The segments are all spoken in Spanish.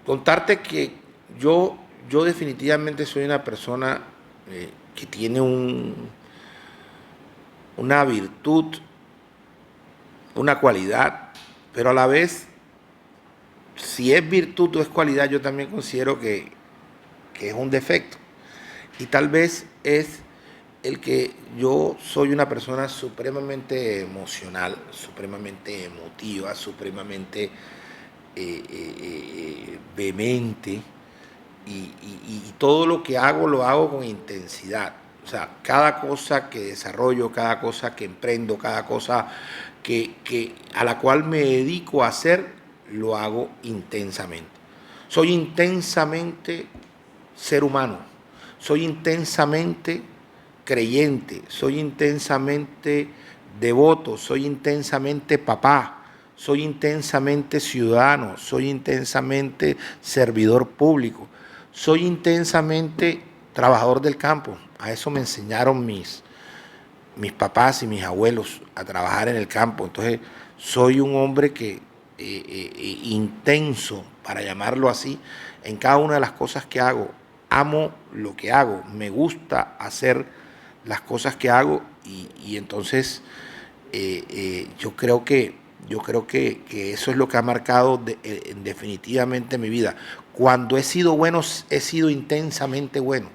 Contarte que yo definitivamente soy una persona que tiene una virtud, una cualidad, pero a la vez, si es virtud o es cualidad, yo también considero que es un defecto. Y tal vez es el que yo soy una persona supremamente emocional, supremamente emotiva, supremamente vehemente, y todo lo que hago lo hago con intensidad. O sea, cada cosa que desarrollo, cada cosa que emprendo, cada cosa a la cual me dedico a hacer, lo hago intensamente. Soy intensamente ser humano, soy intensamente creyente, soy intensamente devoto, soy intensamente papá, soy intensamente ciudadano, soy intensamente servidor público, soy intensamente trabajador del campo. A eso me enseñaron mis papás y mis abuelos, a trabajar en el campo. Entonces, soy un hombre que intenso, para llamarlo así, en cada una de las cosas que hago. Amo lo que hago, me gusta hacer las cosas que hago, y entonces yo creo que eso es lo que ha marcado definitivamente mi vida. Cuando he sido bueno, he sido intensamente bueno,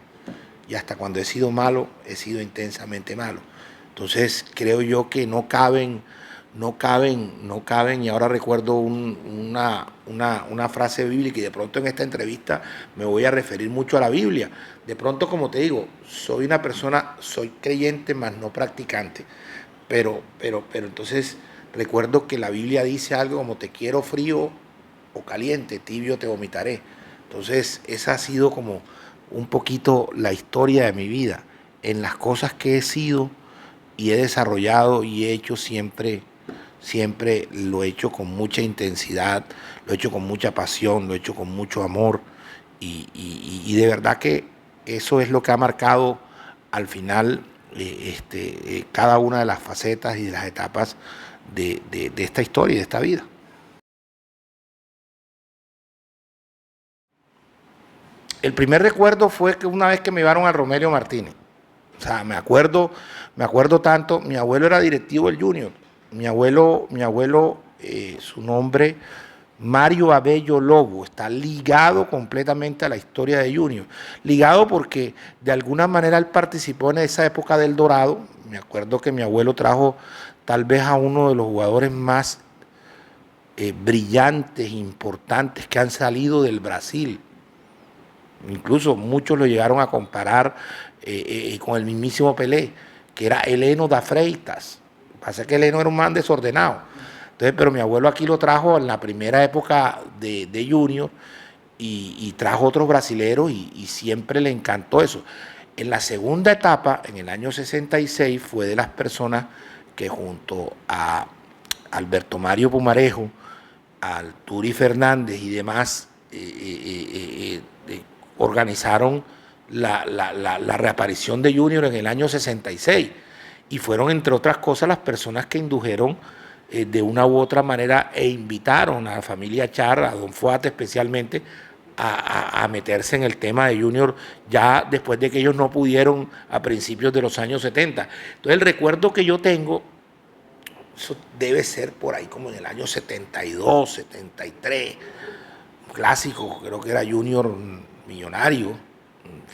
y hasta cuando he sido malo, he sido intensamente malo. Entonces creo yo que no caben, y ahora recuerdo una frase bíblica, y de pronto en esta entrevista me voy a referir mucho a la Biblia. De pronto, como te digo, soy creyente, más no practicante, pero entonces recuerdo que la Biblia dice algo como: te quiero frío o caliente, tibio te vomitaré. Entonces esa ha sido como un poquito la historia de mi vida, en las cosas que he sido y he desarrollado y he hecho siempre lo he hecho con mucha intensidad, lo he hecho con mucha pasión, lo he hecho con mucho amor, y de verdad que eso es lo que ha marcado al final cada una de las facetas y de las etapas de esta historia y de esta vida. El primer recuerdo fue que una vez que me llevaron a Romelio Martínez. O sea, me acuerdo tanto. Mi abuelo era directivo del Junior. Mi abuelo, su nombre, Mario Abello Lobo, está ligado completamente a la historia de Junior. Ligado porque de alguna manera él participó en esa época del Dorado. Me acuerdo que mi abuelo trajo tal vez a uno de los jugadores más brillantes, importantes que han salido del Brasil. Incluso muchos lo llegaron a comparar con el mismísimo Pelé, que era Heleno da Freitas. Pasa que Heleno era un man desordenado. Entonces, pero mi abuelo aquí lo trajo en la primera época de Junior, y trajo otros brasileros, y siempre le encantó eso. En la segunda etapa, en el año 66, fue de las personas que junto a Alberto Mario Pumarejo, al Turi Fernández y demás, organizaron la reaparición de Junior en el año 66, y fueron, entre otras cosas, las personas que indujeron de una u otra manera e invitaron a la familia Char, a Don Fuate especialmente, a meterse en el tema de Junior, ya después de que ellos no pudieron a principios de los años 70. Entonces el recuerdo que yo tengo, eso debe ser por ahí como en el año 72, 73, un clásico, creo que era Junior Millonario.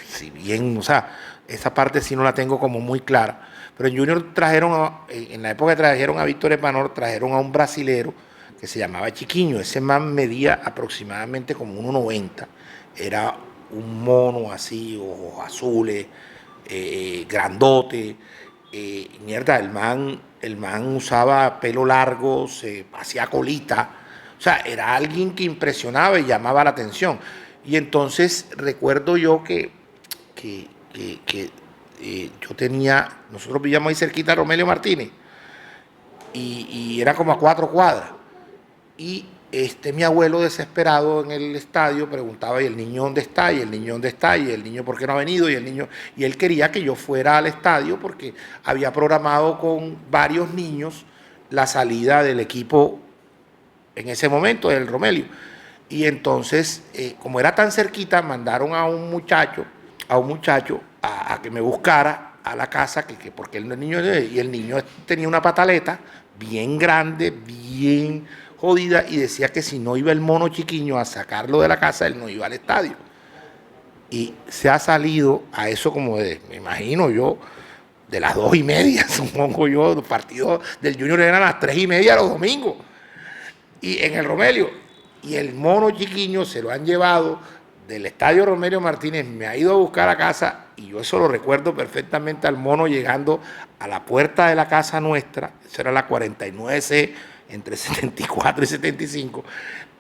Si bien, o sea, esa parte sí no la tengo como muy clara, pero en Junior en la época que trajeron a Víctor Epanor, trajeron a un brasilero que se llamaba Chiquiño. Ese man medía aproximadamente como 1,90, era un mono así, ojos azules, grandote, mierda, el man usaba pelo largo, se hacía colita. O sea, era alguien que impresionaba y llamaba la atención. Y entonces recuerdo yo que nosotros vivíamos ahí cerquita de Romelio Martínez, y era como a 4 cuadras. Y mi abuelo, desesperado en el estadio, preguntaba: ¿y el niño dónde está? ¿Y el niño dónde está? ¿Y el niño por qué no ha venido? Y él quería que yo fuera al estadio porque había programado con varios niños la salida del equipo en ese momento, del Romelio. Y entonces, como era tan cerquita, mandaron a un muchacho a que me buscara a la casa, porque el niño, y el niño tenía una pataleta bien grande, bien jodida, y decía que si no iba el mono chiquiño a sacarlo de la casa, él no iba al estadio. Y se ha salido a eso como me imagino yo, de las 2:30, supongo yo, los partidos del Junior eran a las 3:30 los domingos, y en el Romelio, y el mono chiquiño se lo han llevado del estadio Romelio Martínez, me ha ido a buscar a casa, y yo eso lo recuerdo perfectamente al mono llegando a la puerta de la casa nuestra, eso era la 49C, entre 74 y 75,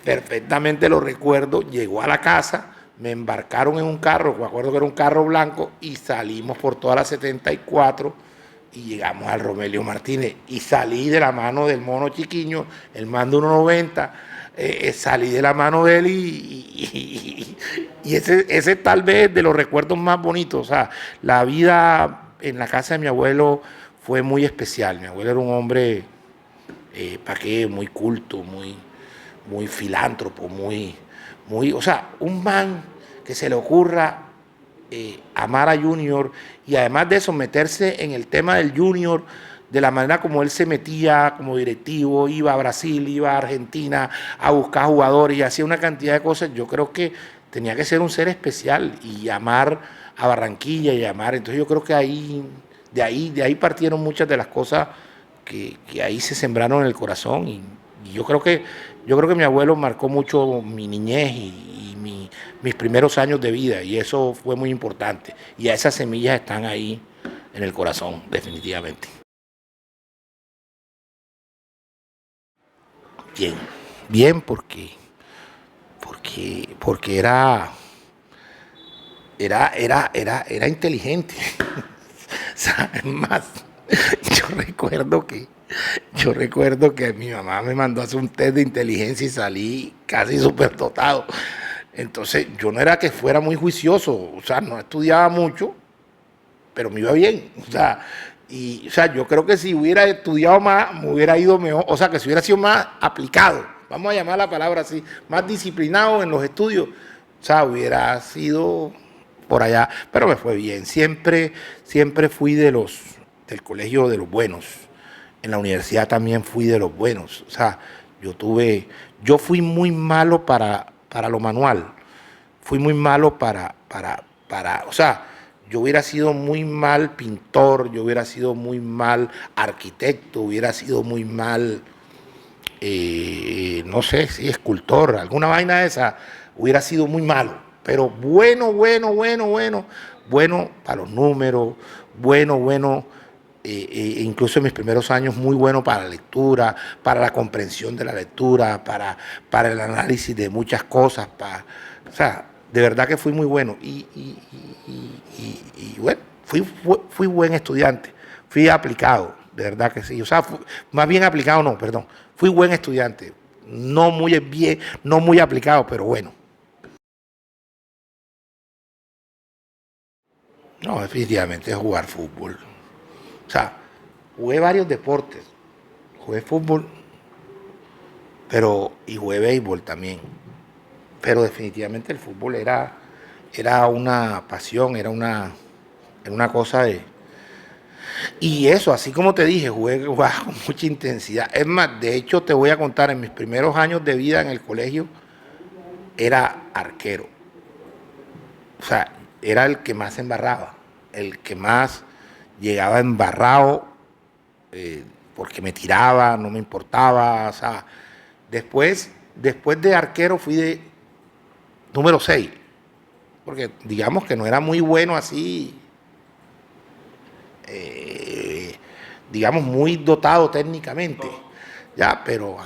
perfectamente lo recuerdo, llegó a la casa, me embarcaron en un carro, me acuerdo que era un carro blanco, y salimos por toda la 74 y llegamos al Romelio Martínez, y salí de la mano del mono chiquiño, el mando 1.90, salí de la mano de él, y ese tal vez de los recuerdos más bonitos. O sea, la vida en la casa de mi abuelo fue muy especial. Mi abuelo era un hombre, ¿para qué? Muy culto, muy filántropo, o sea, un man que se le ocurra amar a Junior, y además de eso meterse en el tema del Junior de la manera como él se metía como directivo, iba a Brasil, iba a Argentina a buscar jugadores y hacía una cantidad de cosas. Yo creo que tenía que ser un ser especial y amar a Barranquilla y amar. Entonces yo creo que de ahí partieron muchas de las cosas que ahí se sembraron en el corazón, y yo creo que mi abuelo marcó mucho mi niñez y mis primeros años de vida, y eso fue muy importante, y esas semillas están ahí en el corazón, definitivamente. Bien, bien, porque era inteligente. O sea, es más, yo recuerdo que yo recuerdo que mi mamá me mandó a hacer un test de inteligencia y salí casi súper dotado. Entonces, yo no era que fuera muy juicioso, o sea, no estudiaba mucho, pero me iba bien. O sea, yo creo que si hubiera estudiado más, me hubiera ido mejor, o sea, que si hubiera sido más aplicado, vamos a llamar la palabra así, más disciplinado en los estudios, o sea, hubiera sido por allá, pero me fue bien. Siempre fui del colegio de los buenos. En la universidad también fui de los buenos. O sea, yo fui muy malo para lo manual. Fui muy malo o sea, yo hubiera sido muy mal pintor, yo hubiera sido muy mal arquitecto, hubiera sido muy mal, no sé, si escultor, alguna vaina de esa, hubiera sido muy malo. Pero bueno para los números, bueno, incluso en mis primeros años muy bueno para la lectura, para la comprensión de la lectura, para el análisis de muchas cosas, o sea, de verdad que fui muy bueno, y bueno, fui buen estudiante, fui aplicado, de verdad que sí, o sea, más bien aplicado no, perdón, fui buen estudiante, no muy bien, no muy aplicado, pero bueno. No, definitivamente es jugar fútbol. O sea, jugué varios deportes. Jugué fútbol, y jugué béisbol también. Pero definitivamente el fútbol era una pasión, era una cosa de... Y eso, así como te dije, jugaba con mucha intensidad. Es más, de hecho te voy a contar, en mis primeros años de vida en el colegio, era arquero. O sea, era el que más embarraba, el que más llegaba embarrado, porque me tiraba, no me importaba. O sea, después de arquero fui de número 6, porque digamos que no era muy bueno así, eh, digamos muy dotado técnicamente, ya, pero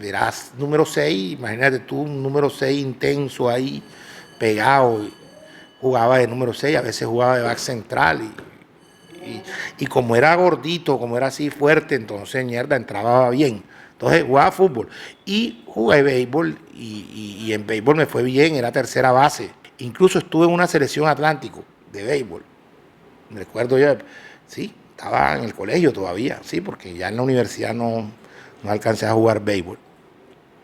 verás, número 6, imagínate tú, un número 6 intenso ahí, pegado, jugaba de número 6, a veces jugaba de back central, y como era gordito, como era así fuerte, entonces mierda, entraba bien. Entonces jugaba fútbol y jugué béisbol, y en béisbol me fue bien, era tercera base. Incluso estuve en una selección Atlántico de béisbol. Me recuerdo yo, sí, estaba en el colegio todavía, sí, porque ya en la universidad no alcancé a jugar béisbol.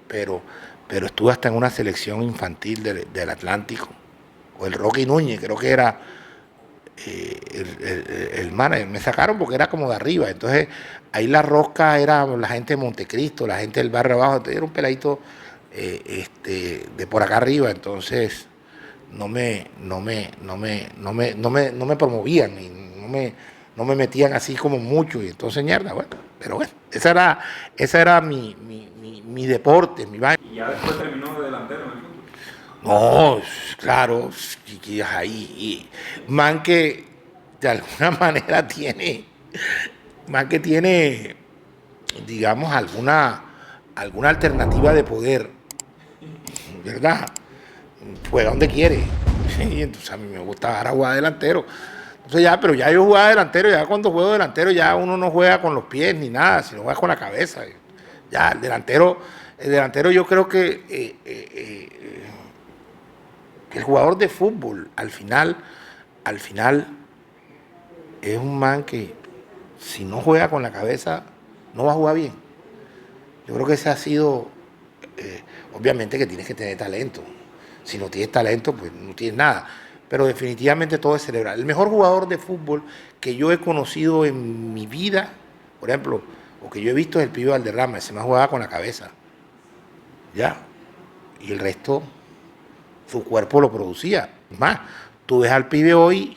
Pero, pero estuve hasta en una selección infantil del Atlántico, o el Rocky Núñez, creo que era el manager. Me sacaron porque era como de arriba, entonces ahí la rosca era la gente de Montecristo, la gente del barrio abajo, entonces era un peladito de por acá arriba, entonces no me promovían y no me metían así como mucho, y entonces mierda, bueno, pero bueno, esa era mi deporte, mi vaina. Y ya después terminó de delantero en el fútbol. No, claro, chiquillas ahí. Y man que de alguna manera tiene, digamos, alguna alternativa de poder, ¿verdad? Juega donde quiere. Y entonces a mí me gusta ahora jugar delantero. Entonces ya, pero ya yo jugaba delantero, ya cuando juego delantero ya uno no juega con los pies ni nada, sino juega con la cabeza. Ya el delantero yo creo que el jugador de fútbol al final es un man que si no juega con la cabeza no va a jugar bien. Yo creo que ese ha sido, obviamente que tienes que tener talento. Si no tienes talento, pues no tienes nada. Pero definitivamente todo es cerebral. El mejor jugador de fútbol que yo he conocido en mi vida, por ejemplo, o que yo he visto es el pibe Valderrama, ese más jugaba con la cabeza. Ya. Y el resto, su cuerpo lo producía. Es más, tú ves al pibe hoy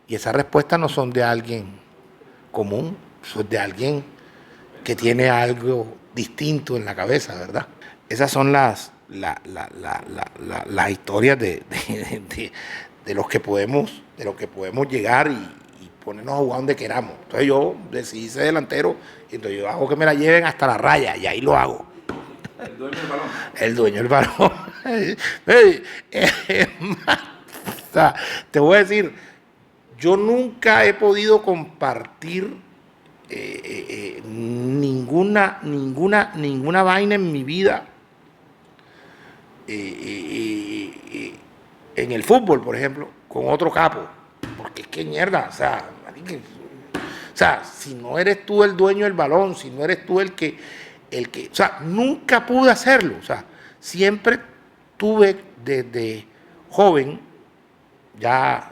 y esas respuestas no son de alguien común, son de alguien que tiene algo distinto en la cabeza, ¿verdad? Esas son las historias de los que podemos llegar y ponernos a jugar donde queramos. Entonces yo decidí ser delantero y entonces yo hago que me la lleven hasta la raya y ahí lo hago. El dueño del balón. El dueño del balón. O sea, te voy a decir, yo nunca he podido compartir ninguna vaina en mi vida en el fútbol, por ejemplo, con otro capo. Porque es que mierda, o sea, si no eres tú el dueño del balón, si no eres tú el que, o sea, nunca pude hacerlo. O sea, siempre tuve desde joven, ya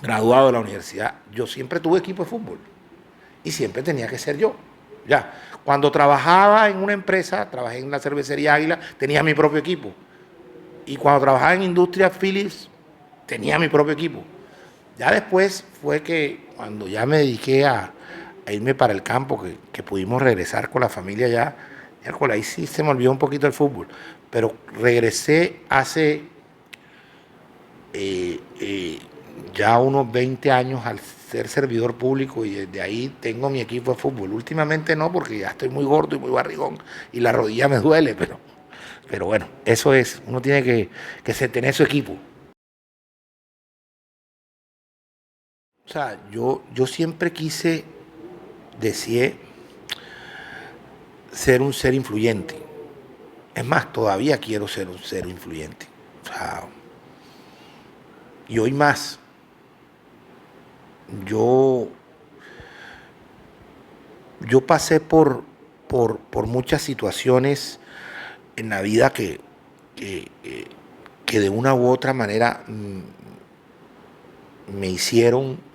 graduado de la universidad, yo siempre tuve equipo de fútbol y siempre tenía que ser yo. Ya, cuando trabajaba en una empresa, trabajé en la cervecería Águila, tenía mi propio equipo. Y cuando trabajaba en Industria Philips, tenía mi propio equipo. Ya después fue que cuando ya me dediqué a irme para el campo, que pudimos regresar con la familia ya, ahí sí se me olvidó un poquito el fútbol. Pero regresé hace ya unos 20 años al ser servidor público y desde ahí tengo mi equipo de fútbol. Últimamente no, porque ya estoy muy gordo y muy barrigón y la rodilla me duele, pero bueno, eso es, uno tiene que tener su equipo. O sea, yo siempre deseé ser un ser influyente. Es más, todavía quiero ser un ser influyente. O sea, y hoy más. Yo pasé por muchas situaciones en la vida que de una u otra manera me hicieron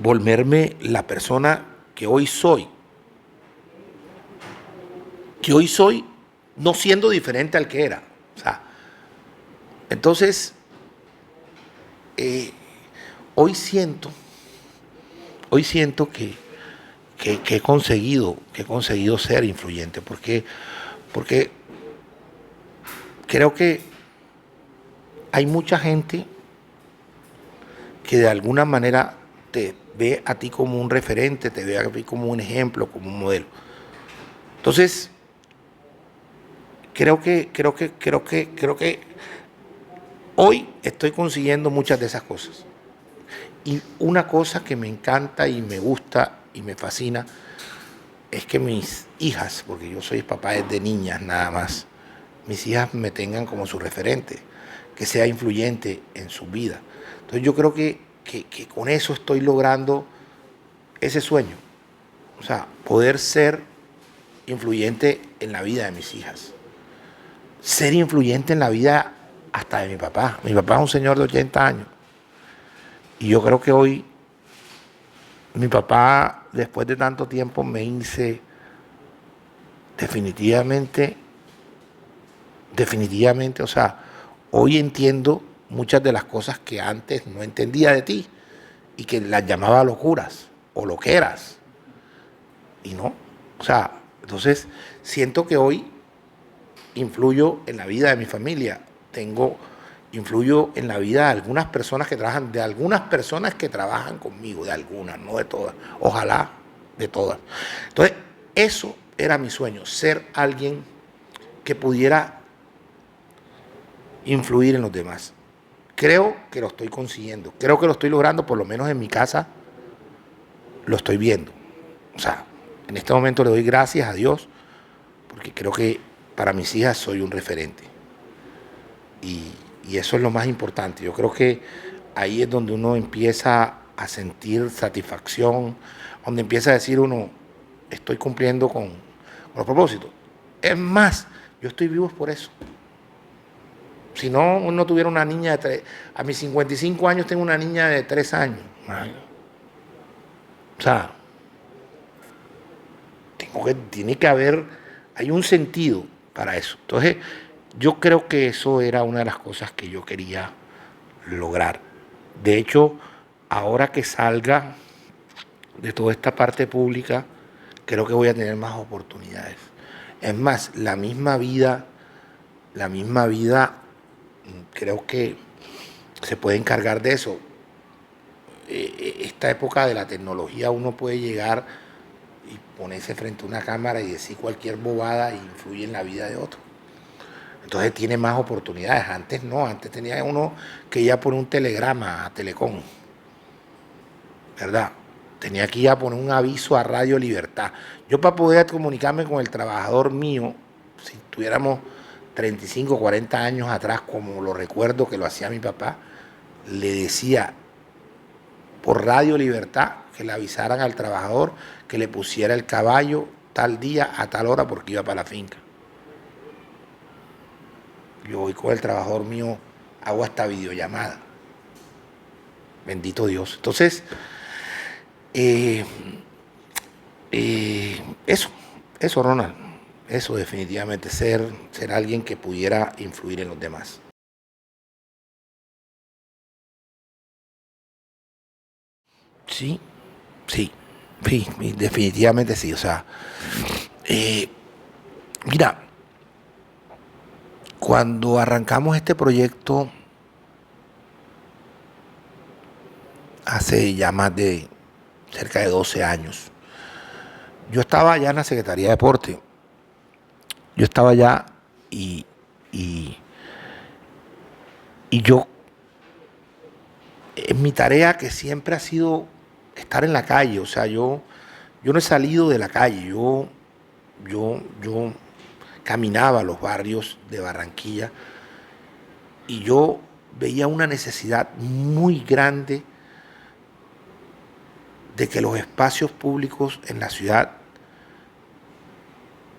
volverme la persona que hoy soy. Que hoy soy no siendo diferente al que era. O sea, entonces, hoy siento que he conseguido ser influyente, porque creo que hay mucha gente que de alguna manera te ve a ti como un referente, te ve a ti como un ejemplo, como un modelo. Entonces, creo que hoy estoy consiguiendo muchas de esas cosas. Y una cosa que me encanta y me gusta y me fascina es que mis hijas, porque yo soy papá de niñas nada más, mis hijas me tengan como su referente, que sea influyente en su vida. Entonces yo creo que con eso estoy logrando ese sueño. O sea, poder ser influyente en la vida de mis hijas. Ser influyente en la vida hasta de mi papá. Mi papá es un señor de 80 años. Y yo creo que hoy mi papá, después de tanto tiempo, me dice, definitivamente, o sea, hoy entiendo muchas de las cosas que antes no entendía de ti y que las llamaba locuras o loqueras. Y no, o sea, entonces siento que hoy influyo en la vida de mi familia, influyo en la vida de algunas personas que trabajan, conmigo, de algunas, no de todas, ojalá de todas. Entonces, eso era mi sueño, ser alguien que pudiera influir en los demás. Creo que lo estoy consiguiendo, creo que lo estoy logrando, por lo menos en mi casa lo estoy viendo. O sea, en este momento le doy gracias a Dios, porque creo que para mis hijas soy un referente. Y eso es lo más importante. Yo creo que ahí es donde uno empieza a sentir satisfacción, donde empieza a decir uno, estoy cumpliendo con los propósitos. Es más, yo estoy vivo por eso. Si no, uno tuviera una niña de 3, a mis 55 años tengo una niña de 3 años. O sea, tiene que haber, hay un sentido para eso. Entonces, yo creo que eso era una de las cosas que yo quería lograr. De hecho, ahora que salga de toda esta parte pública, creo que voy a tener más oportunidades. Es más, la misma vida, creo que se puede encargar de eso. Esta época de la tecnología, uno puede llegar y ponerse frente a una cámara y decir cualquier bobada e influye en la vida de otro. Entonces tiene más oportunidades. Antes no, antes tenía uno que ir a poner un telegrama a Telecom, ¿verdad? Tenía que ir a poner un aviso a Radio Libertad. Yo, para poder comunicarme con el trabajador mío, si tuviéramos 35, 40 años atrás, como lo recuerdo que lo hacía mi papá, le decía por Radio Libertad que le avisaran al trabajador que le pusiera el caballo tal día a tal hora porque iba para la finca. Yo voy con el trabajador mío, hago hasta videollamada. Bendito Dios. Entonces, eso, Ronald. Eso definitivamente, ser alguien que pudiera influir en los demás. Sí, sí, sí, definitivamente sí. O sea, mira, cuando arrancamos este proyecto hace ya más de cerca de 12 años, yo estaba allá en la Secretaría de Deporte. Yo estaba allá y yo, en mi tarea, que siempre ha sido estar en la calle, o sea, yo no he salido de la calle, yo caminaba a los barrios de Barranquilla y yo veía una necesidad muy grande de que los espacios públicos en la ciudad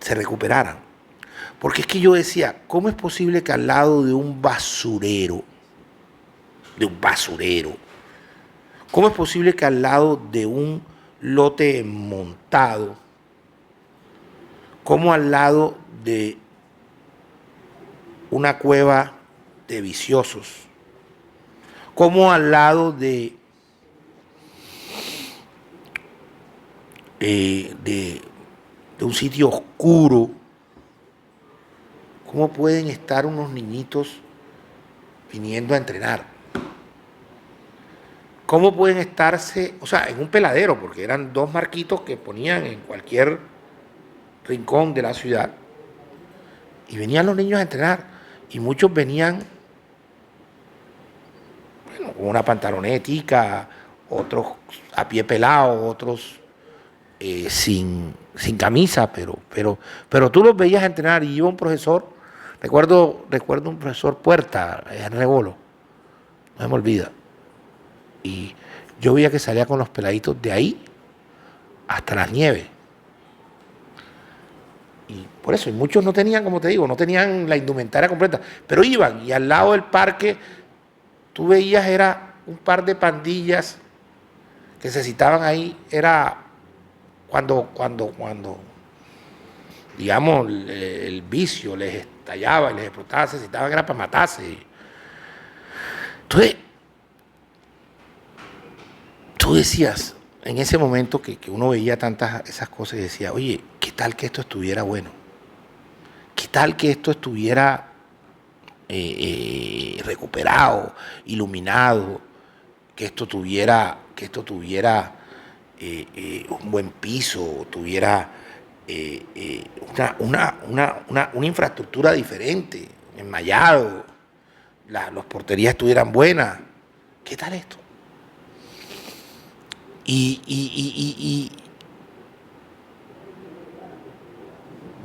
se recuperaran. Porque es que yo decía, ¿cómo es posible que al lado de un basurero, cómo es posible que al lado de un lote montado, cómo al lado de una cueva de viciosos, cómo al lado de un sitio oscuro, cómo pueden estar unos niñitos viniendo a entrenar? ¿Cómo pueden estarse, o sea, en un peladero, porque eran 2 marquitos que ponían en cualquier rincón de la ciudad, y venían los niños a entrenar, y muchos venían, bueno, con una pantalonetica, otros a pie pelado, otros sin camisa, pero tú los veías entrenar, y iba un profesor, recuerdo un profesor Puerta, en Rebolo, no se me olvida, y yo veía que salía con los peladitos de ahí hasta las nieves. Y por eso, y muchos no tenían, como te digo, no tenían la indumentaria completa, pero iban, y al lado del parque, tú veías, era un par de pandillas que se citaban ahí, era cuando digamos, el vicio les estallaba y les explotaba, se citaban, era para matarse. Entonces, tú decías, en ese momento que uno veía tantas esas cosas y decía, oye, ¿qué tal que esto estuviera bueno? ¿Qué tal que esto estuviera recuperado, iluminado, que esto tuviera un buen piso, tuviera una infraestructura diferente, enmayado, las porterías estuvieran buenas? ¿Qué tal esto? Y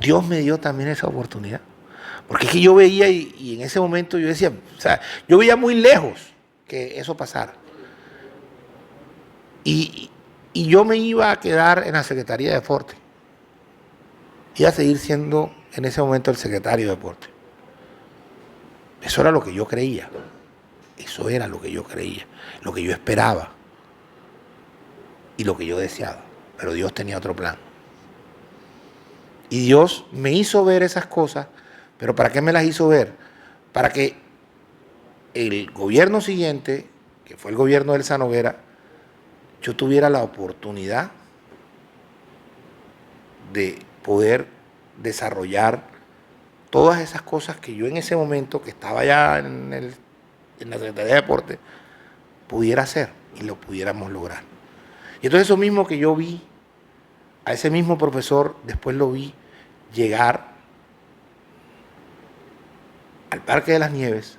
Dios me dio también esa oportunidad. Porque es que yo veía y en ese momento yo decía, o sea, yo veía muy lejos que eso pasara. Y, y yo me iba a quedar en la Secretaría de Deporte. Iba a seguir siendo en ese momento el secretario de Deporte. Eso era lo que yo creía. Eso era lo que yo creía, lo que yo esperaba y lo que yo deseaba. Pero Dios tenía otro plan. Y Dios me hizo ver esas cosas, pero ¿para qué me las hizo ver? Para que el gobierno siguiente, que fue el gobierno del Noguera, yo tuviera la oportunidad de poder desarrollar todas esas cosas que yo en ese momento, que estaba ya en la Secretaría de Deporte, pudiera hacer y lo pudiéramos lograr. Y entonces eso mismo que yo vi, a ese mismo profesor, después lo vi llegar al Parque de las Nieves,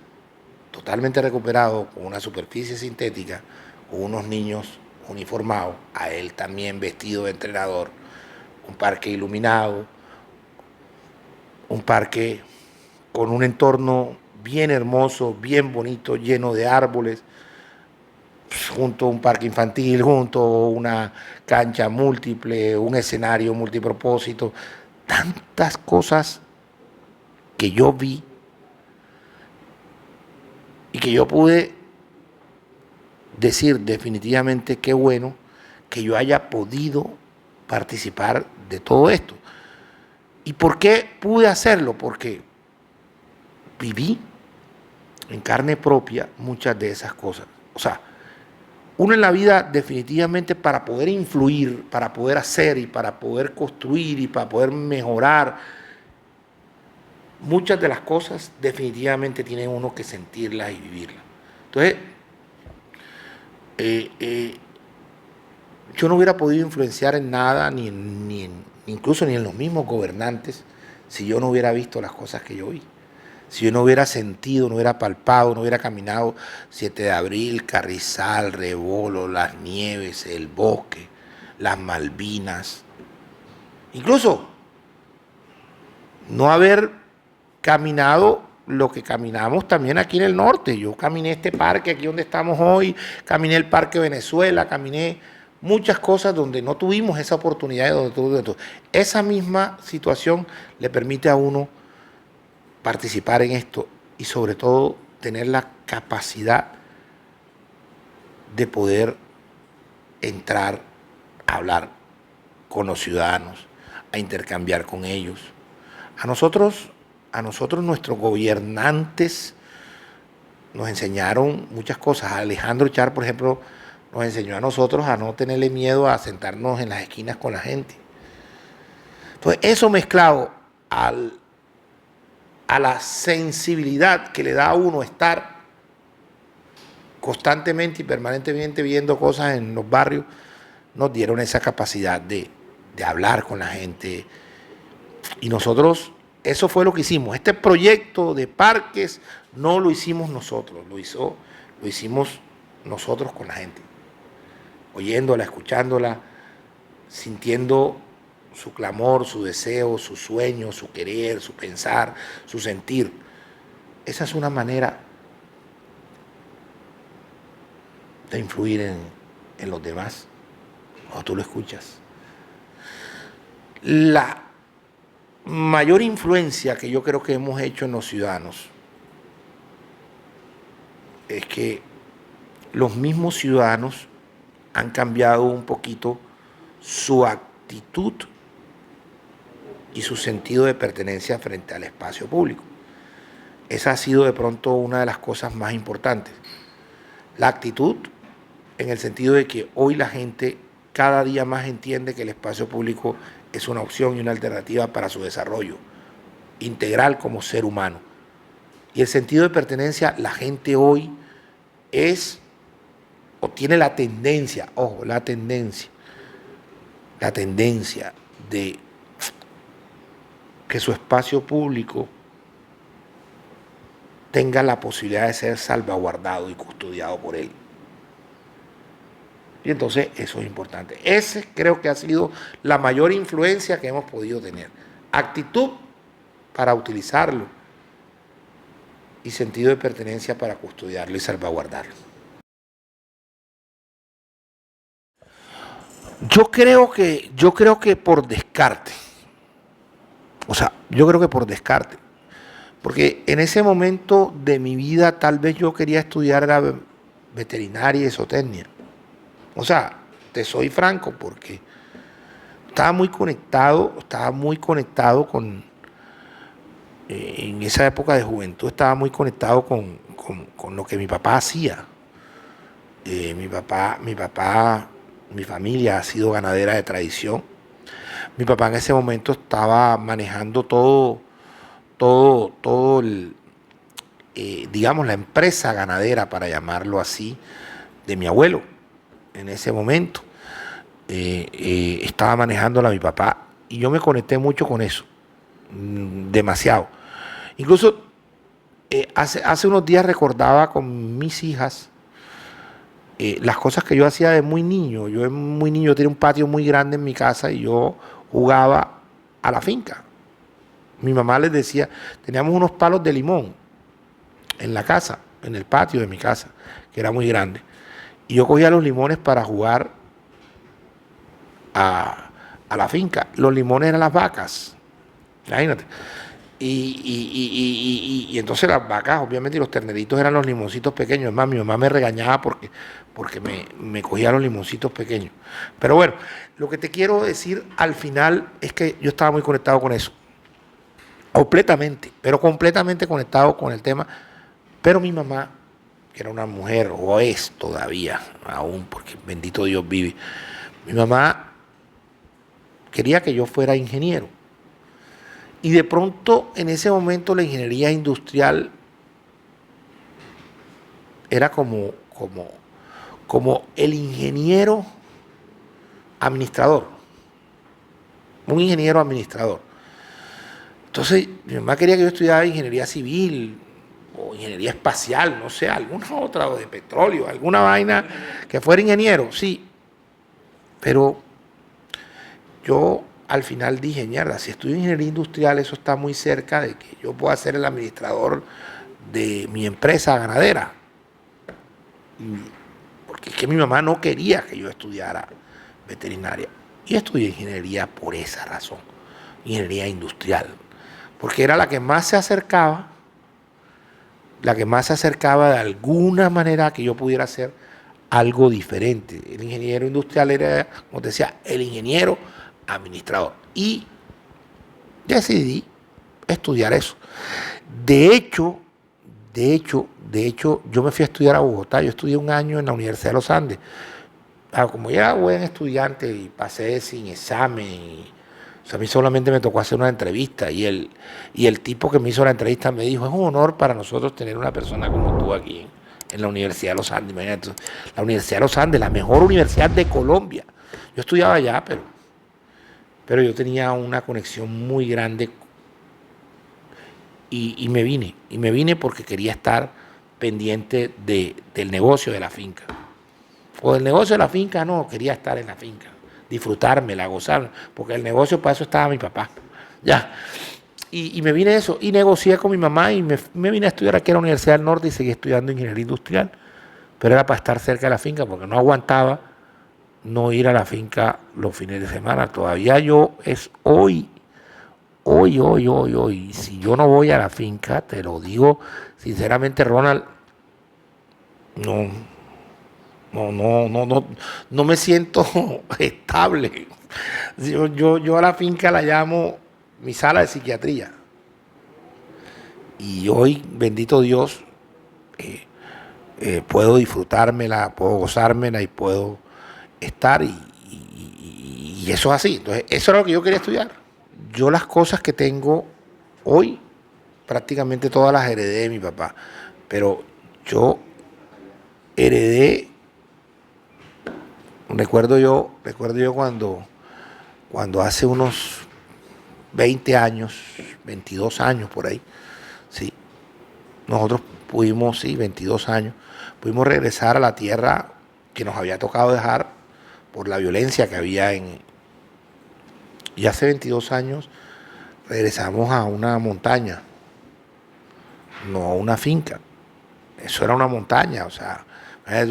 totalmente recuperado, con una superficie sintética, con unos niños uniformados, a él también vestido de entrenador, un parque iluminado, un parque con un entorno bien hermoso, bien bonito, lleno de árboles, junto a un parque infantil, junto a una cancha múltiple, un escenario multipropósito, tantas cosas que yo vi y que yo pude decir definitivamente qué bueno que yo haya podido participar de todo esto. ¿Y por qué pude hacerlo? Porque viví en carne propia muchas de esas cosas. O sea, uno en la vida definitivamente para poder influir, para poder hacer y para poder construir y para poder mejorar, muchas de las cosas definitivamente tiene uno que sentirlas y vivirlas. Entonces, eh, eh, yo no hubiera podido influenciar en nada, incluso ni en los mismos gobernantes, si yo no hubiera visto las cosas que yo vi. Si yo no hubiera sentido, no hubiera palpado, no hubiera caminado 7 de abril, Carrizal, Rebolo, Las Nieves, el Bosque, las Malvinas. Incluso no haber caminado lo que caminamos también aquí en el norte. Yo caminé este parque aquí donde estamos hoy, caminé el Parque Venezuela, caminé muchas cosas donde no tuvimos esa oportunidad. Esa misma situación le permite a uno participar en esto y sobre todo tener la capacidad de poder entrar a hablar con los ciudadanos, a intercambiar con ellos. A nosotros nuestros gobernantes nos enseñaron muchas cosas. Alejandro Char, por ejemplo, nos enseñó a nosotros a no tenerle miedo a sentarnos en las esquinas con la gente. Entonces, eso mezclado a la sensibilidad que le da a uno estar constantemente y permanentemente viendo cosas en los barrios, nos dieron esa capacidad de hablar con la gente. Y nosotros, eso fue lo que hicimos. Este proyecto de parques no lo hicimos nosotros, lo hicimos nosotros con la gente, oyéndola, escuchándola, sintiendo su clamor, su deseo, su sueño, su querer, su pensar, su sentir. Esa es una manera de influir en los demás cuando tú lo escuchas. La mayor influencia que yo creo que hemos hecho en los ciudadanos es que los mismos ciudadanos han cambiado un poquito su actitud y su sentido de pertenencia frente al espacio público. Esa ha sido de pronto una de las cosas más importantes. La actitud en el sentido de que hoy la gente cada día más entiende que el espacio público es una opción y una alternativa para su desarrollo integral como ser humano. Y el sentido de pertenencia, la gente hoy es o tiene la tendencia, ojo, la tendencia de que su espacio público tenga la posibilidad de ser salvaguardado y custodiado por él. Y entonces eso es importante. Ese creo que ha sido la mayor influencia que hemos podido tener. Actitud para utilizarlo y sentido de pertenencia para custodiarlo y salvaguardarlo. Yo creo que por descarte. Yo creo que por descarte. Porque en ese momento de mi vida tal vez yo quería estudiar la veterinaria y zootecnia. Te soy franco, porque estaba muy conectado con, en esa época de juventud, estaba muy conectado con lo que mi papá hacía. Mi familia ha sido ganadera de tradición. Mi papá en ese momento estaba manejando digamos, la empresa ganadera, para llamarlo así, de mi abuelo. En ese momento estaba manejándola mi papá y yo me conecté mucho con eso, demasiado. Incluso hace unos días recordaba con mis hijas las cosas que yo hacía de muy niño. Yo tenía un patio muy grande en mi casa y yo jugaba a la finca. Mi mamá les decía, teníamos unos palos de limón en la casa, en el patio de mi casa, que era muy grande. Y yo cogía los limones para jugar a la finca. Los limones eran las vacas, imagínate. Y entonces las vacas, obviamente, y los terneritos eran los limoncitos pequeños. Es más, mi mamá me regañaba porque me cogía los limoncitos pequeños. Pero bueno, lo que te quiero decir al final es que yo estaba muy conectado con eso. Completamente conectado con el tema. Pero mi mamá, que era una mujer, o es todavía, aún, porque bendito Dios vive, mi mamá quería que yo fuera ingeniero. Y de pronto, en ese momento, la ingeniería industrial era como el ingeniero administrador, un ingeniero administrador. Entonces, mi mamá quería que yo estudiara ingeniería civil o ingeniería espacial, no sé, alguna otra, o de petróleo, alguna vaina que fuera ingeniero, sí. Pero yo al final dije, mierda, si estudio ingeniería industrial, eso está muy cerca de que yo pueda ser el administrador de mi empresa ganadera. Porque es que mi mamá no quería que yo estudiara veterinaria. Y estudié ingeniería por esa razón, ingeniería industrial. Porque era la que más se acercaba de alguna manera a que yo pudiera hacer algo diferente. El ingeniero industrial era, como te decía, el ingeniero administrador. Y decidí estudiar eso. De hecho, yo me fui a estudiar a Bogotá. Yo estudié un año en la Universidad de los Andes. Como ya era buen estudiante y pasé sin examen, a mí solamente me tocó hacer una entrevista y el tipo que me hizo la entrevista me dijo, es un honor para nosotros tener una persona como tú aquí en la Universidad de los Andes. Imagínate, la Universidad de los Andes, la mejor universidad de Colombia. Yo estudiaba allá, pero yo tenía una conexión muy grande y me vine porque quería estar pendiente del negocio de la finca. O del negocio de la finca no, quería estar en la finca, disfrutármela, gozarme, porque el negocio para eso estaba mi papá. Ya. Y me vine eso, y negocié con mi mamá y me vine a estudiar aquí a la Universidad del Norte y seguí estudiando ingeniería industrial, pero era para estar cerca de la finca porque no aguantaba no ir a la finca los fines de semana. Todavía hoy hoy, si yo no voy a la finca, te lo digo sinceramente, Ronald, no, no me siento estable. Yo a la finca la llamo mi sala de psiquiatría. Y hoy, bendito Dios, puedo disfrutármela, puedo gozármela y puedo estar y eso es así. Entonces, eso era lo que yo quería estudiar. Yo las cosas que tengo hoy, prácticamente todas las heredé de mi papá, pero yo heredé, recuerdo yo cuando hace unos 20 años, 22 años por ahí, sí, nosotros pudimos, sí, 22 años, pudimos regresar a la tierra que nos había tocado dejar por la violencia que había y hace 22 años regresamos a una montaña, no a una finca. Eso era una montaña, o sea,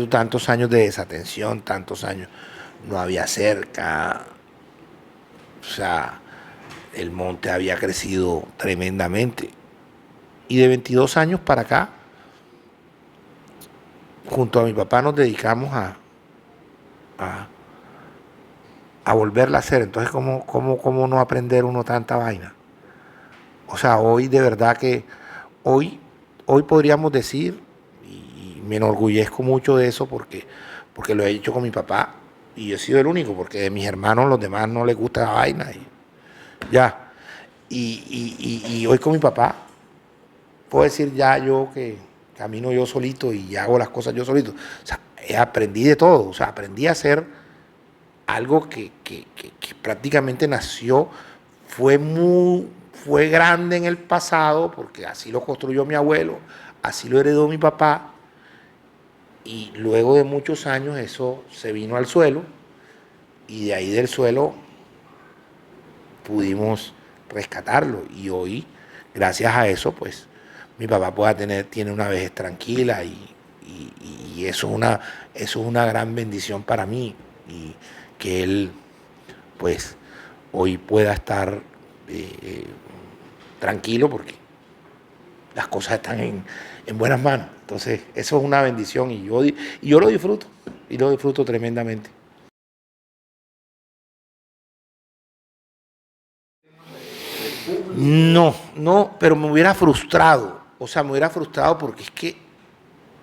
tantos años de desatención, tantos años, no había cerca, o sea, el monte había crecido tremendamente. Y de 22 años para acá, junto a mi papá nos dedicamos a, a volverla a hacer. Entonces, ¿cómo no aprender uno tanta vaina? O sea, hoy de verdad que, hoy podríamos decir, y me enorgullezco mucho de eso porque lo he hecho con mi papá, y yo he sido el único, porque de mis hermanos los demás no les gusta la vaina, y ya. Y hoy con mi papá, puedo decir ya yo que camino yo solito y hago las cosas yo solito. O sea, aprendí de todo, o sea, aprendí a hacer algo que prácticamente nació, fue grande en el pasado, porque así lo construyó mi abuelo, así lo heredó mi papá, y luego de muchos años eso se vino al suelo, y de ahí del suelo pudimos rescatarlo, y hoy, gracias a eso, pues, mi papá tiene una vejez tranquila, y eso es una gran bendición para mí, y que él, pues, hoy pueda estar tranquilo porque las cosas están en buenas manos. Entonces, eso es una bendición y yo lo disfruto tremendamente. No, pero me hubiera frustrado. O sea, me hubiera frustrado porque es que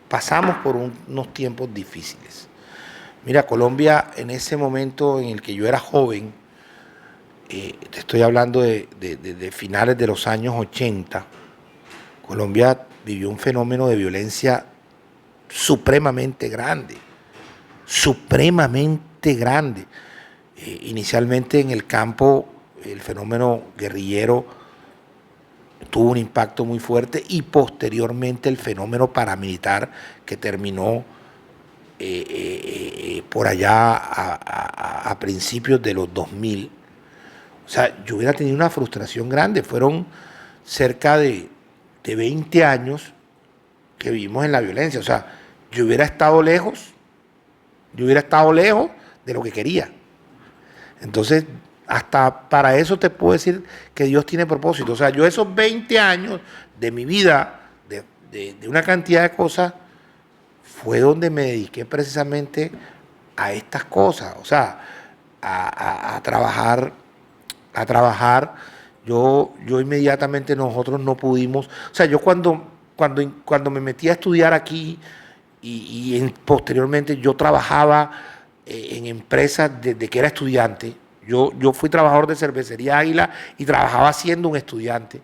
pasamos por unos tiempos difíciles. Mira, Colombia en ese momento en el que yo era joven, te estoy hablando de finales de los años 80, Colombia vivió un fenómeno de violencia supremamente grande, supremamente grande. Inicialmente en el campo el fenómeno guerrillero tuvo un impacto muy fuerte y posteriormente el fenómeno paramilitar que terminó por allá a principios de los 2000. O sea, yo hubiera tenido una frustración grande. Fueron cerca de 20 años que vivimos en la violencia. O sea, yo hubiera estado lejos de lo que quería. Entonces, hasta para eso te puedo decir que Dios tiene propósito. O sea, yo esos 20 años de mi vida, de una cantidad de cosas, fue donde me dediqué precisamente a estas cosas. O sea, a trabajar, a trabajar. Yo inmediatamente nosotros no pudimos. O sea, yo cuando me metí a estudiar aquí posteriormente yo trabajaba en empresas desde que era estudiante. Yo fui trabajador de cervecería Águila y trabajaba siendo un estudiante.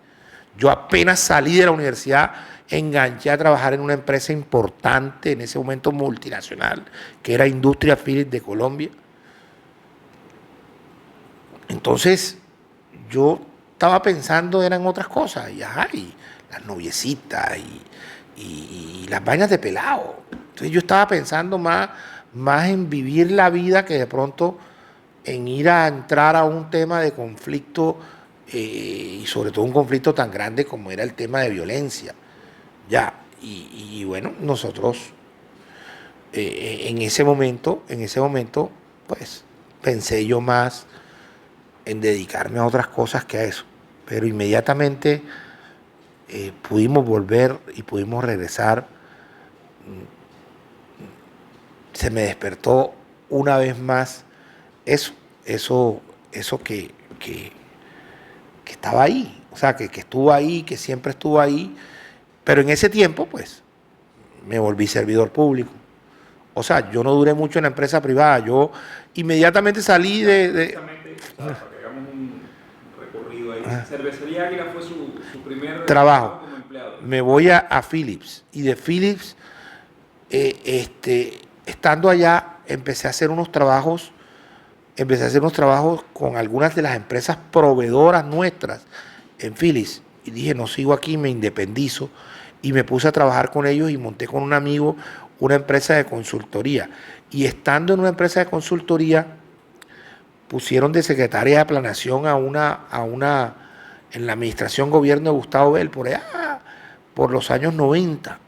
Yo apenas salí de la universidad, enganché a trabajar en una empresa importante, en ese momento multinacional, que era Industria Philips de Colombia. Entonces, yo estaba pensando eran otras cosas, y las noviecitas, y las vainas de pelado. Entonces yo estaba pensando más en vivir la vida que de pronto en ir a entrar a un tema de conflicto, y sobre todo un conflicto tan grande como era el tema de violencia. Ya, y bueno, nosotros en ese momento, pues pensé yo más en dedicarme a otras cosas que a eso. pero inmediatamente pudimos volver y pudimos regresar. Se me despertó una vez más eso que estaba ahí, o sea, que estuvo ahí, que siempre estuvo ahí, pero en ese tiempo, pues, me volví servidor público. O sea, yo no duré mucho en la empresa privada, yo inmediatamente salí Precisamente, para que hagamos un recorrido ahí. Cervecería Águila fue su primer trabajo. como empleado. Me voy a Philips, y de Philips, estando allá, empecé a hacer unos trabajos con algunas de las empresas proveedoras nuestras en Philips. Y dije, no sigo aquí, me independizo. Y me puse a trabajar con ellos y monté con un amigo una empresa de consultoría. Y estando en una empresa de consultoría, pusieron de secretaria de planeación en la administración gobierno de Gustavo Bell, por allá, por los años 90.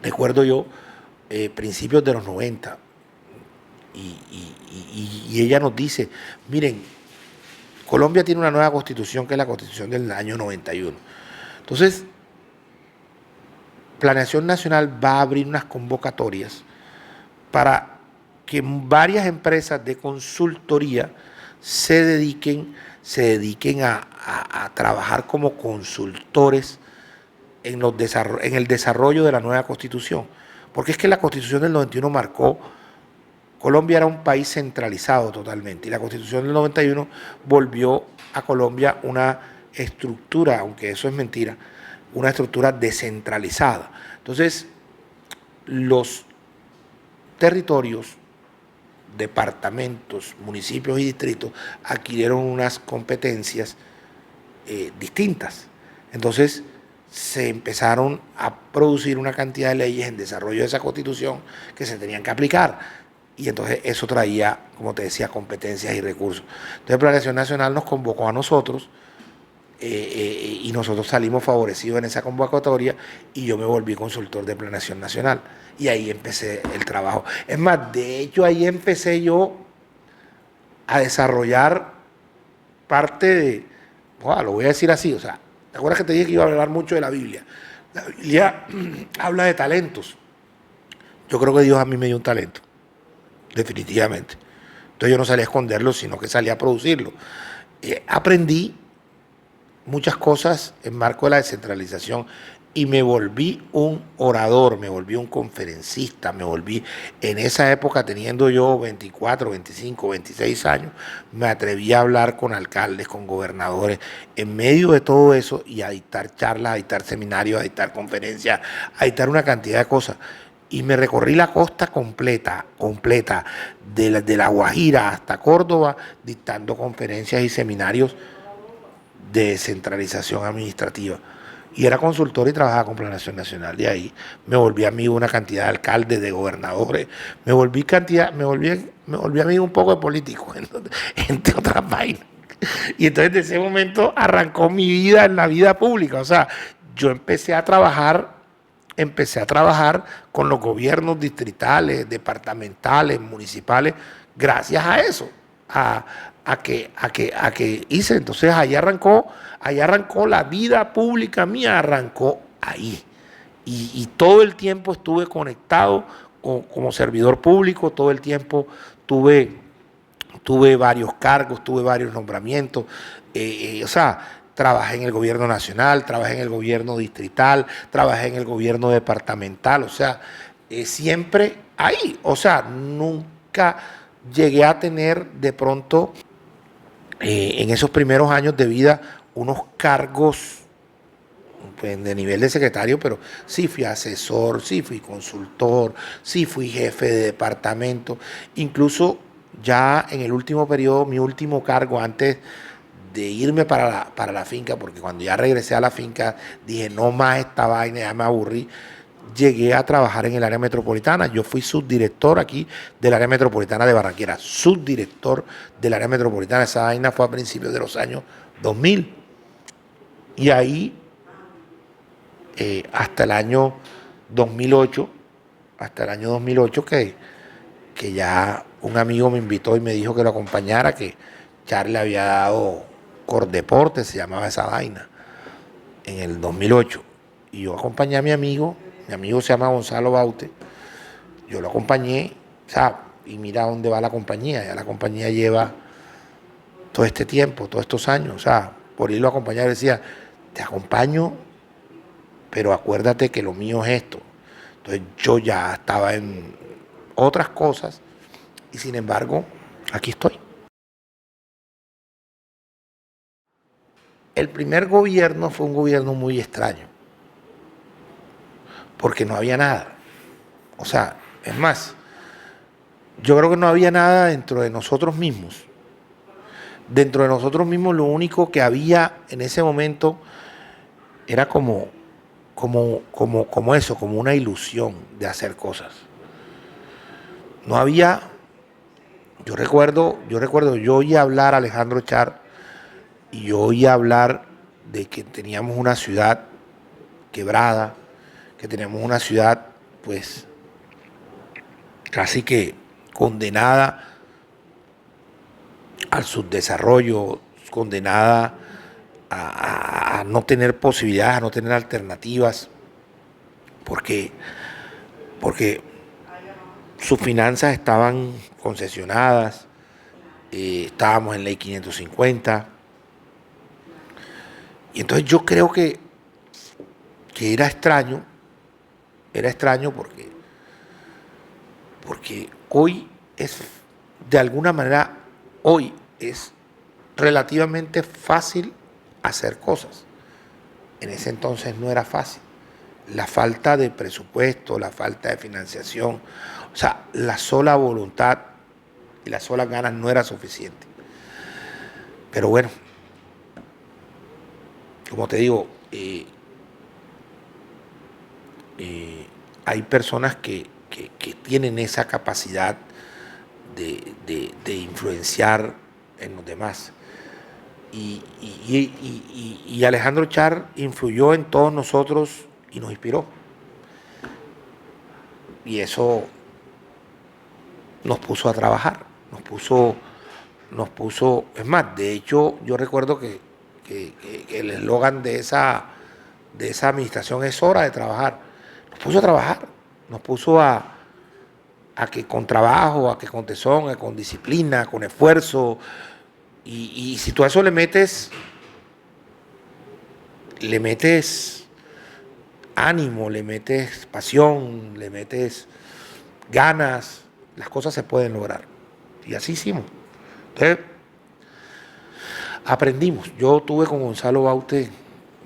Recuerdo yo, principios de los 90. Y ella nos dice, miren, Colombia tiene una nueva constitución que es la constitución del año 91. Entonces, Planeación Nacional va a abrir unas convocatorias para que varias empresas de consultoría se dediquen a trabajar como consultores en el desarrollo de la nueva constitución. Porque es que la constitución del 91 marcó, Colombia era un país centralizado totalmente y la constitución del 91 volvió a Colombia una estructura, aunque eso es mentira, una estructura descentralizada. Entonces, los territorios, departamentos, municipios y distritos adquirieron unas competencias distintas. Entonces, se empezaron a producir una cantidad de leyes en desarrollo de esa constitución que se tenían que aplicar. Y entonces eso traía, como te decía, competencias y recursos. Entonces, Planeación Nacional nos convocó a nosotros y nosotros salimos favorecidos en esa convocatoria y yo me volví consultor de Planeación Nacional. Y ahí empecé el trabajo. Es más, de hecho, ahí empecé yo a desarrollar parte de, bueno, lo voy a decir así, o sea, ¿te acuerdas que te dije que iba a hablar mucho de la Biblia? La Biblia habla de talentos. Yo creo que Dios a mí me dio un talento, definitivamente. Entonces yo no salí a esconderlo, sino que salí a producirlo. Aprendí muchas cosas en marco de la descentralización y me volví un orador, me volví un conferencista, me volví, en esa época teniendo yo 24, 25, 26 años, me atreví a hablar con alcaldes, con gobernadores, en medio de todo eso y a dictar charlas, a dictar seminarios, a dictar conferencias, a dictar una cantidad de cosas. Y me recorrí la costa completa, de la Guajira hasta Córdoba, dictando conferencias y seminarios de descentralización administrativa. Y era consultor y trabajaba con Planeación Nacional. De ahí me volví amigo de una cantidad de alcaldes, de gobernadores, me volví amigo un poco de políticos, entre otras vainas. Y entonces de ese momento arrancó mi vida en la vida pública. O sea, yo empecé a trabajar con los gobiernos distritales, departamentales, municipales, gracias a eso, a que hice. Entonces ahí arrancó la vida pública mía, arrancó ahí. Y todo el tiempo estuve conectado como servidor público, todo el tiempo tuve varios cargos, tuve varios nombramientos, o sea, trabajé en el gobierno nacional, trabajé en el gobierno distrital, trabajé en el gobierno departamental, o sea, siempre ahí, o sea, nunca llegué a tener de pronto en esos primeros años de vida unos cargos pues, de nivel de secretario, pero sí fui asesor, sí fui consultor, sí fui jefe de departamento, incluso ya en el último periodo, mi último cargo antes de irme para la finca, porque cuando ya regresé a la finca dije no más esta vaina, ya me aburrí, llegué a trabajar en el área metropolitana. Yo fui subdirector aquí del área metropolitana de Barranquilla, subdirector del área metropolitana. Esa vaina fue a principios de los años 2000 y ahí hasta el año 2008 que ya un amigo me invitó y me dijo que lo acompañara, que Charles había dado Cordeporte se llamaba esa vaina, en el 2008. Y yo acompañé a mi amigo se llama Gonzalo Baute, yo lo acompañé, o sea, y mira dónde va la compañía, ya la compañía lleva todo este tiempo, todos estos años, o sea, por irlo a acompañar decía, te acompaño, pero acuérdate que lo mío es esto. Entonces yo ya estaba en otras cosas y sin embargo, aquí estoy. El primer gobierno fue un gobierno muy extraño, porque no había nada. O sea, es más, yo creo que no había nada dentro de nosotros mismos. Dentro de nosotros mismos lo único que había en ese momento era como eso, como una ilusión de hacer cosas. No había, yo oía hablar a Alejandro Char y yo oía hablar de que teníamos una ciudad quebrada, que teníamos una ciudad pues casi que condenada al subdesarrollo, condenada a no tener posibilidades, a no tener alternativas, porque sus finanzas estaban concesionadas, estábamos en ley 550, y entonces yo creo que era extraño porque hoy es, de alguna manera, hoy es relativamente fácil hacer cosas. En ese entonces no era fácil. La falta de presupuesto, la falta de financiación, o sea, la sola voluntad y las solas ganas no era suficiente. Pero bueno, como te digo, hay personas que tienen esa capacidad de influenciar en los demás. Y Alejandro Char influyó en todos nosotros y nos inspiró. Y eso nos puso a trabajar, nos puso, es más, de hecho yo recuerdo que el eslogan de esa administración es hora de trabajar. Nos puso a trabajar, nos puso a que con trabajo, a que con tesón, a que con disciplina, con esfuerzo, y si tú a eso le metes ánimo, le metes pasión, le metes ganas, las cosas se pueden lograr. Y así hicimos. Entonces, aprendimos. Yo tuve con Gonzalo Baute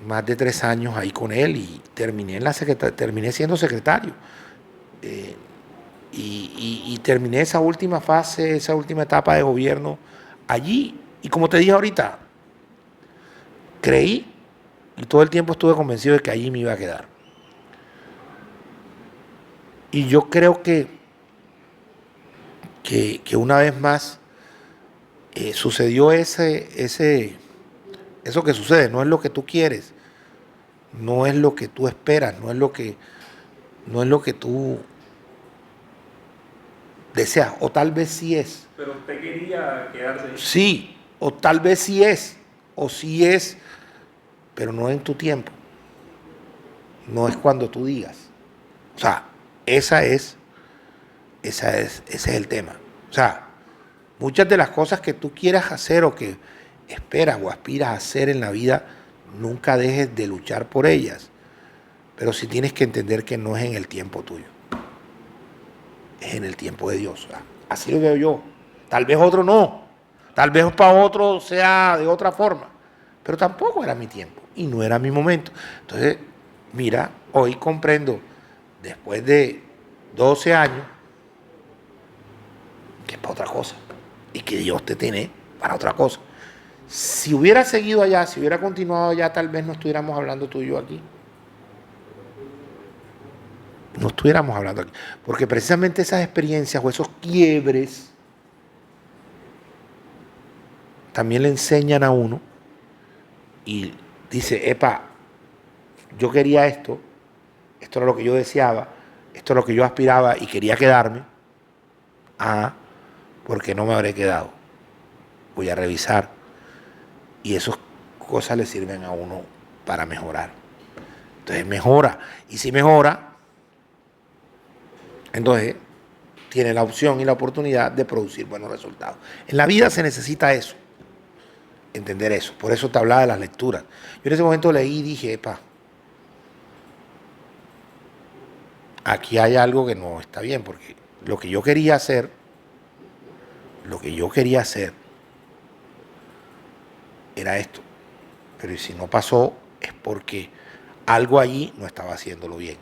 más de 3 años ahí con él y terminé siendo secretario. Y terminé esa última fase, esa última etapa de gobierno allí. Y como te dije ahorita, creí y todo el tiempo estuve convencido de que allí me iba a quedar. Y yo creo que una vez más sucedió eso que sucede, no es lo que tú quieres, no es lo que tú esperas, no es lo que tú deseas, o tal vez sí es. Pero usted quería quedarse ahí. Sí, o tal vez sí es, o sí es, pero no en tu tiempo, no es cuando tú digas. O sea, ese es el tema. O sea, muchas de las cosas que tú quieras hacer o que esperas o aspiras a hacer en la vida, nunca dejes de luchar por ellas. Pero sí tienes que entender que no es en el tiempo tuyo. Es en el tiempo de Dios. Así lo veo yo. Tal vez otro no. Tal vez para otro sea de otra forma. Pero tampoco era mi tiempo y no era mi momento. Entonces, mira, hoy comprendo, después de 12 años, que es para otra cosa y que Dios te tiene para otra cosa. Si hubiera seguido allá, si hubiera continuado allá, tal vez no estuviéramos hablando tú y yo aquí. No estuviéramos hablando aquí. Porque precisamente esas experiencias o esos quiebres también le enseñan a uno y dice, epa, yo quería esto era lo que yo deseaba, esto es lo que yo aspiraba y quería quedarme. ¿Por qué no me habré quedado? Voy a revisar. Y esas cosas le sirven a uno para mejorar. Entonces mejora. Y si mejora, entonces tiene la opción y la oportunidad de producir buenos resultados. En la vida se necesita eso, entender eso. Por eso te hablaba de las lecturas. Yo en ese momento leí y dije, epa, aquí hay algo que no está bien, porque lo que yo quería hacer era esto. Pero si no pasó es porque algo allí no estaba haciéndolo bien.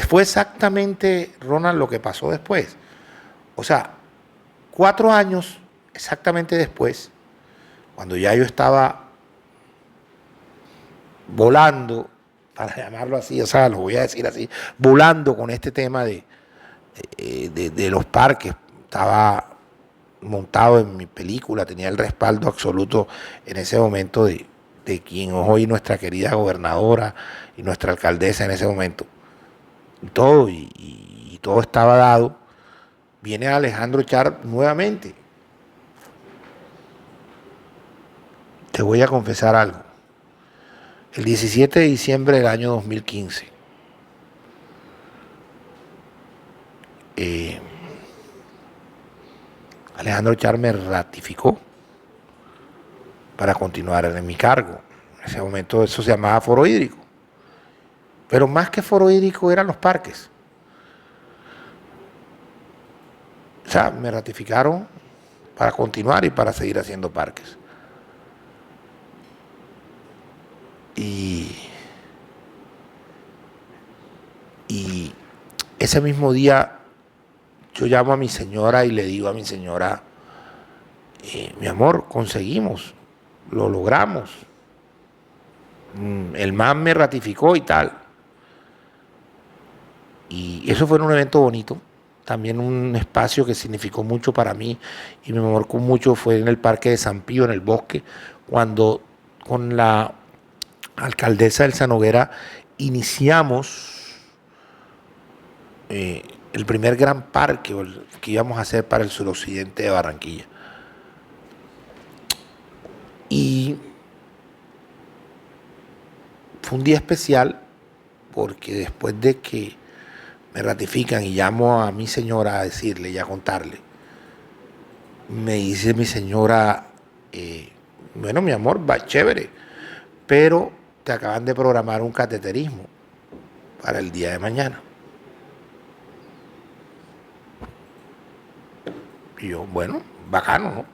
Fue exactamente, Ronald, lo que pasó después. O sea, 4 años exactamente después, cuando ya yo estaba volando, para llamarlo así, o sea, lo voy a decir así, volando con este tema de los parques. Estaba montado en mi película, tenía el respaldo absoluto en ese momento de quien es hoy nuestra querida gobernadora y nuestra alcaldesa en ese momento. Y todo estaba dado. Viene Alejandro Char nuevamente. Te voy a confesar algo. El 17 de diciembre del año 2015, Alejandro Char me ratificó para continuar en mi cargo. En ese momento eso se llamaba foro hídrico. Pero más que foro hídrico eran los parques. O sea, me ratificaron para continuar y para seguir haciendo parques. Y ese mismo día yo llamo a mi señora y le digo a mi señora, mi amor, conseguimos, lo logramos. El MAN me ratificó y tal. Y eso fue un evento bonito, también un espacio que significó mucho para mí y me marcó mucho. Fue en el Parque de San Pío, en el bosque, cuando con la alcaldesa Elsa Noguera iniciamos el primer gran parque que íbamos a hacer para el suroccidente de Barranquilla. Y fue un día especial porque después de que me ratifican y llamo a mi señora a decirle y a contarle, me dice mi señora, bueno, mi amor, va chévere, pero te acaban de programar un cateterismo para el día de mañana. Y yo, bueno, bacano, ¿no?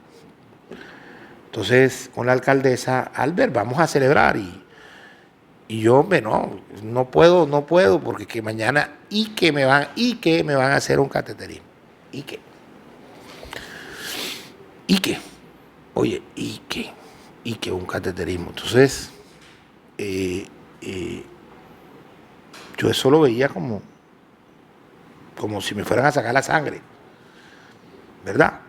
Entonces, con la alcaldesa, Albert, vamos a celebrar. Y yo, bueno, no puedo, porque que mañana que me van a hacer un cateterismo. ¿Y qué? Oye, ¿y qué un cateterismo? Entonces, yo eso lo veía como si me fueran a sacar la sangre, ¿verdad?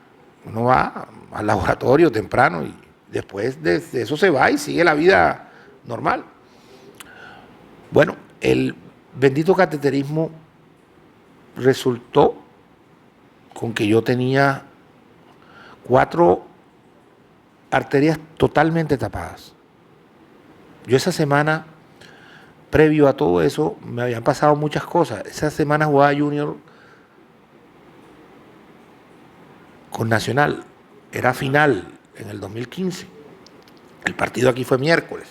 Uno va al laboratorio temprano y después de eso se va y sigue la vida normal. Bueno, el bendito cateterismo resultó con que yo tenía 4 arterias totalmente tapadas. Yo esa semana, previo a todo eso, me habían pasado muchas cosas. Esa semana jugaba Junior con Nacional. Era final en el 2015. El partido aquí fue miércoles.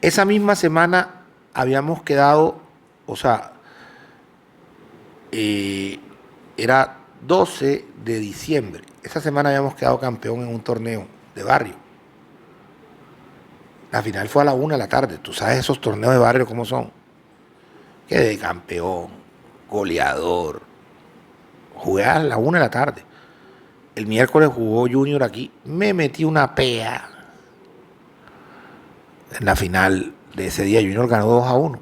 Esa misma semana habíamos quedado, o sea, era 12 de diciembre. Esa semana habíamos quedado campeón en un torneo de barrio. La final fue a la 1 de la tarde. Tú sabes esos torneos de barrio cómo son. Que de campeón, goleador. Jugué a la 1 de la tarde. El miércoles jugó Junior aquí. Me metí una pea en la final de ese día. Junior ganó 2-1.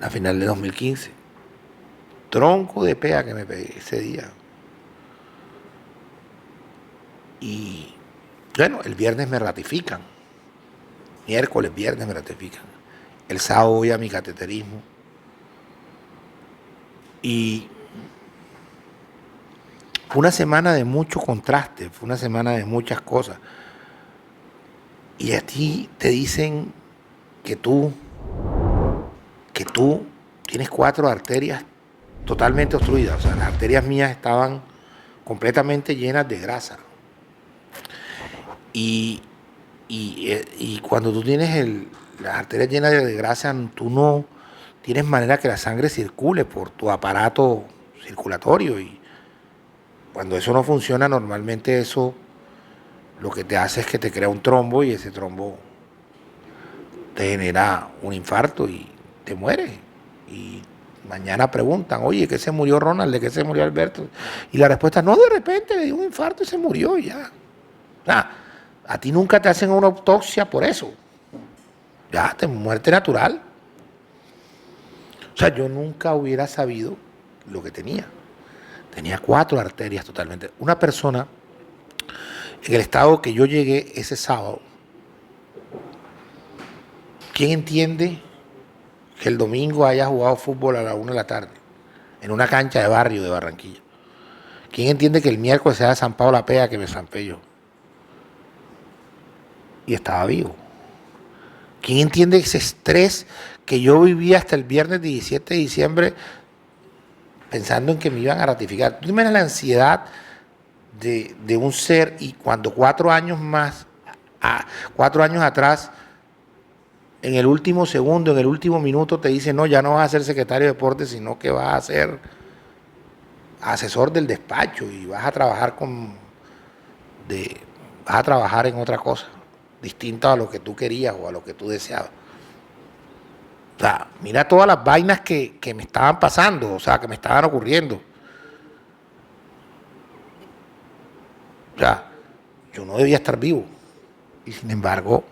La final de 2015. Tronco de pea que me pegué ese día. Y bueno, el viernes me ratifican. Miércoles, viernes me ratifican. El sábado voy a mi cateterismo. Y fue una semana de mucho contraste, fue una semana de muchas cosas. Y a ti te dicen que tú tienes 4 arterias totalmente obstruidas. O sea, las arterias mías estaban completamente llenas de grasa. Y cuando tú tienes las arterias llenas de grasa, tú no tienes manera que la sangre circule por tu aparato circulatorio. Y cuando eso no funciona, normalmente eso lo que te hace es que te crea un trombo y ese trombo te genera un infarto y te mueres. Y mañana preguntan, oye, ¿qué se murió Ronald? ¿De qué se murió Alberto? Y la respuesta, no, de repente le dio un infarto y se murió y ya. A ti nunca te hacen una autopsia por eso. Ya, te muerte natural. O sea, yo nunca hubiera sabido lo que tenía. Tenía 4 arterias totalmente. Una persona, en el estado que yo llegué ese sábado, ¿quién entiende que el domingo haya jugado fútbol a la 1 de la tarde en una cancha de barrio de Barranquilla? ¿Quién entiende que el miércoles se haya zampado la pea que me zampé yo? Y estaba vivo. ¿Quién entiende ese estrés que yo vivía hasta el viernes 17 de diciembre pensando en que me iban a ratificar? ¿Tú imaginas la ansiedad de un ser y cuando 4 años más, 4 años atrás, en el último segundo, en el último minuto te dicen, no, ya no vas a ser secretario de deportes, sino que vas a ser asesor del despacho y vas a trabajar vas a trabajar en otra cosa, distinta a lo que tú querías o a lo que tú deseabas? O sea, mira todas las vainas que me estaban pasando, o sea, que me estaban ocurriendo. O sea, yo no debía estar vivo. Y sin embargo,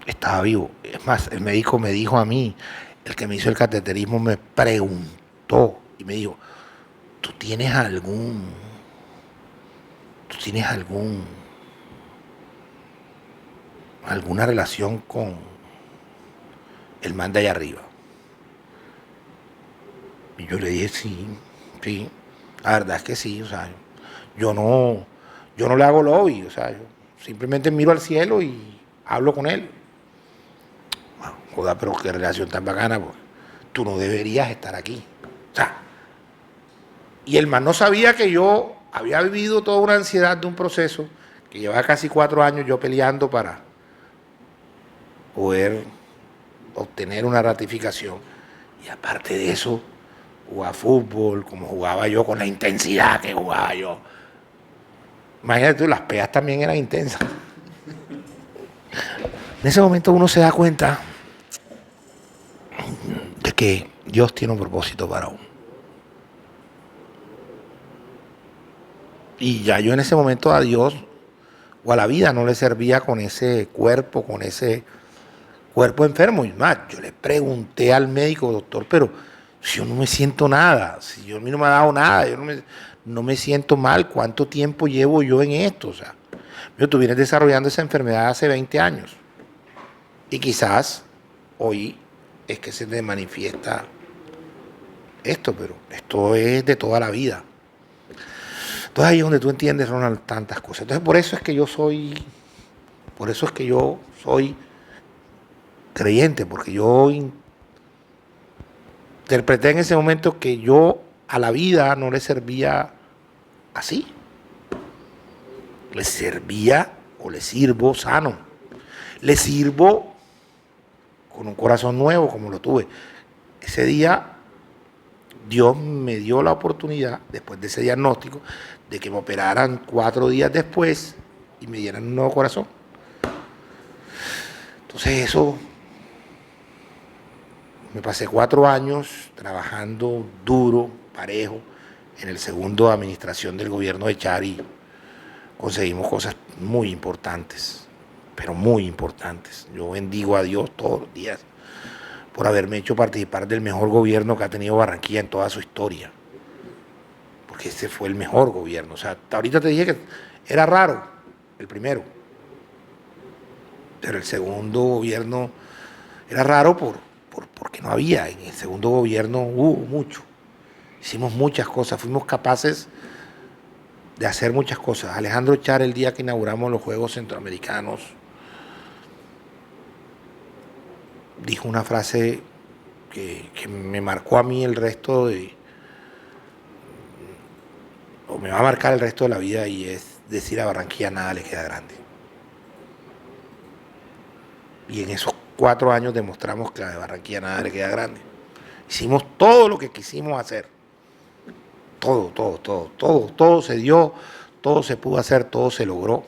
estaba vivo. Es más, el médico me dijo a mí, el que me hizo el cateterismo me preguntó y me dijo, ¿tú tienes alguna relación con el man de allá arriba? Y yo le dije, sí, la verdad es que sí, o sea, yo no le hago lobby, o sea, yo simplemente miro al cielo y hablo con él. Bueno, joda, pero qué relación tan bacana, pues. Tú no deberías estar aquí. O sea, y el man no sabía que yo había vivido toda una ansiedad de un proceso que llevaba casi 4 años yo peleando para poder obtener una ratificación. Y aparte de eso, jugaba fútbol, como jugaba yo, con la intensidad que jugaba yo. Imagínate tú, las peas también eran intensas. En ese momento uno se da cuenta de que Dios tiene un propósito para uno. Y ya yo en ese momento a Dios o a la vida no le servía con ese cuerpo enfermo. Y más, yo le pregunté al médico, doctor, pero si yo no me siento nada, si yo a mí no me ha dado nada, yo no me siento mal, ¿cuánto tiempo llevo yo en esto? O sea, tú vienes desarrollando esa enfermedad hace 20 años y quizás hoy es que se te manifiesta esto, pero esto es de toda la vida. Entonces ahí es donde tú entiendes, Ronald, tantas cosas. Entonces por eso es que yo soy creyente, porque yo interpreté en ese momento que yo a la vida no le servía así. Le servía o le sirvo sano. Le sirvo con un corazón nuevo como lo tuve. Ese día Dios me dio la oportunidad, después de ese diagnóstico, de que me operaran 4 días después y me dieran un nuevo corazón. Entonces eso, me pasé 4 años trabajando duro, parejo, en el segundo administración del gobierno de Chari. Conseguimos cosas muy importantes, pero muy importantes. Yo bendigo a Dios todos los días por haberme hecho participar del mejor gobierno que ha tenido Barranquilla en toda su historia. Porque ese fue el mejor gobierno. O sea, ahorita te dije que era raro el primero, pero el segundo gobierno era raro porque no había. En el segundo gobierno hubo mucho. hicimos muchas cosas, fuimos capaces de hacer muchas cosas. Alejandro Char, el día que inauguramos los Juegos Centroamericanos, dijo una frase que me marcó a mí el resto o me va a marcar el resto de la vida, y es decir: a Barranquilla nada le queda grande. Y en esos 4 años demostramos que a Barranquilla nada le queda grande. Hicimos todo lo que quisimos hacer. Todo se dio, todo se pudo hacer, todo se logró.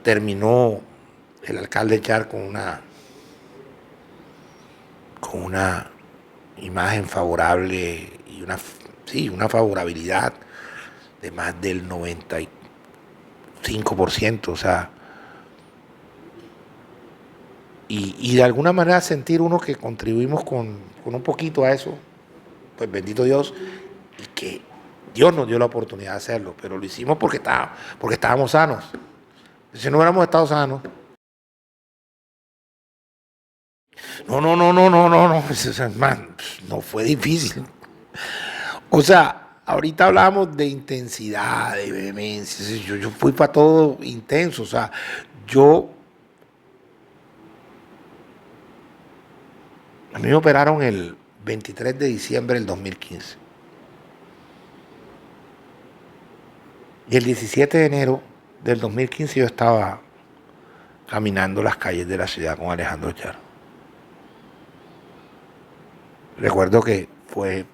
Terminó el alcalde Char con una imagen favorable y una favorabilidad de más del 95%, o sea, y de alguna manera sentir uno que contribuimos con un poquito a eso, pues bendito Dios, y que Dios nos dio la oportunidad de hacerlo, pero lo hicimos porque estábamos sanos. Si no hubiéramos estado sanos, no, man, no fue difícil. O sea, ahorita hablamos de intensidad, de vehemencia. Yo fui para todo intenso. O sea, a mí me operaron el 23 de diciembre del 2015. Y el 17 de enero del 2015 yo estaba caminando las calles de la ciudad con Alejandro Char. Recuerdo que fui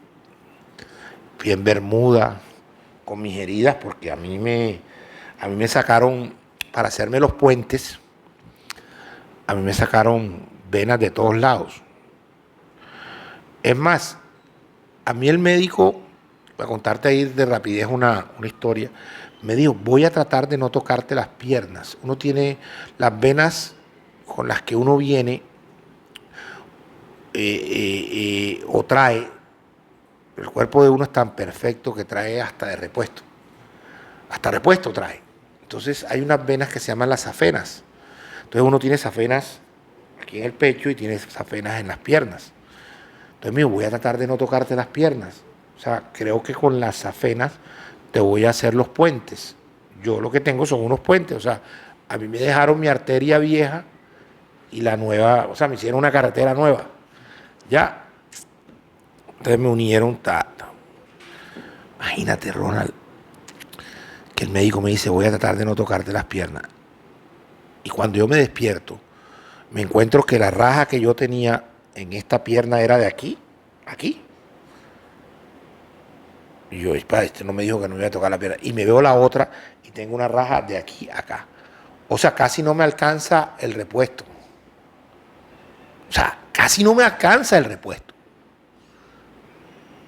en Bermuda con mis heridas, porque a mí me sacaron, para hacerme los puentes, a mí me sacaron venas de todos lados. Es más, a mí el médico, para contarte ahí de rapidez una historia, me dijo: voy a tratar de no tocarte las piernas. Uno tiene las venas con las que uno viene o trae. El cuerpo de uno es tan perfecto que trae hasta de repuesto. Hasta repuesto trae. Entonces hay unas venas que se llaman las safenas. Entonces uno tiene safenas aquí en el pecho y tiene safenas en las piernas. Entonces me dijo: voy a tratar de no tocarte las piernas. O sea, creo que con las safenas te voy a hacer los puentes. Yo lo que tengo son unos puentes. O sea, a mí me dejaron mi arteria vieja y la nueva, o sea, me hicieron una carretera nueva. Ya. Entonces me unieron. Imagínate, Ronald, que el médico me dice: voy a tratar de no tocarte las piernas. Y cuando yo me despierto, me encuentro que la raja que yo tenía en esta pierna era de aquí, aquí. Y yo: este no me dijo que no me iba a tocar la pierna. Y me veo la otra y tengo una raja de aquí a acá. O sea, casi no me alcanza el repuesto. O sea, casi no me alcanza el repuesto.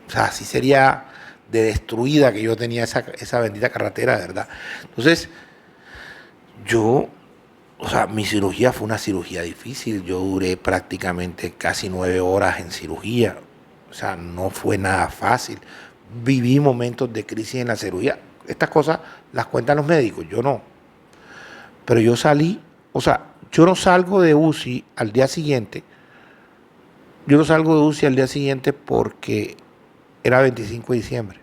O sea, así sería de destruida que yo tenía esa bendita carretera, de verdad. Entonces, o sea, mi cirugía fue una cirugía difícil. Yo duré prácticamente casi 9 horas en cirugía. O sea, no fue nada fácil. Viví momentos de crisis en la cirugía. Estas cosas las cuentan los médicos, yo no. Pero yo salí, o sea, yo no salgo de UCI al día siguiente. Yo no salgo de UCI al día siguiente porque era 25 de diciembre.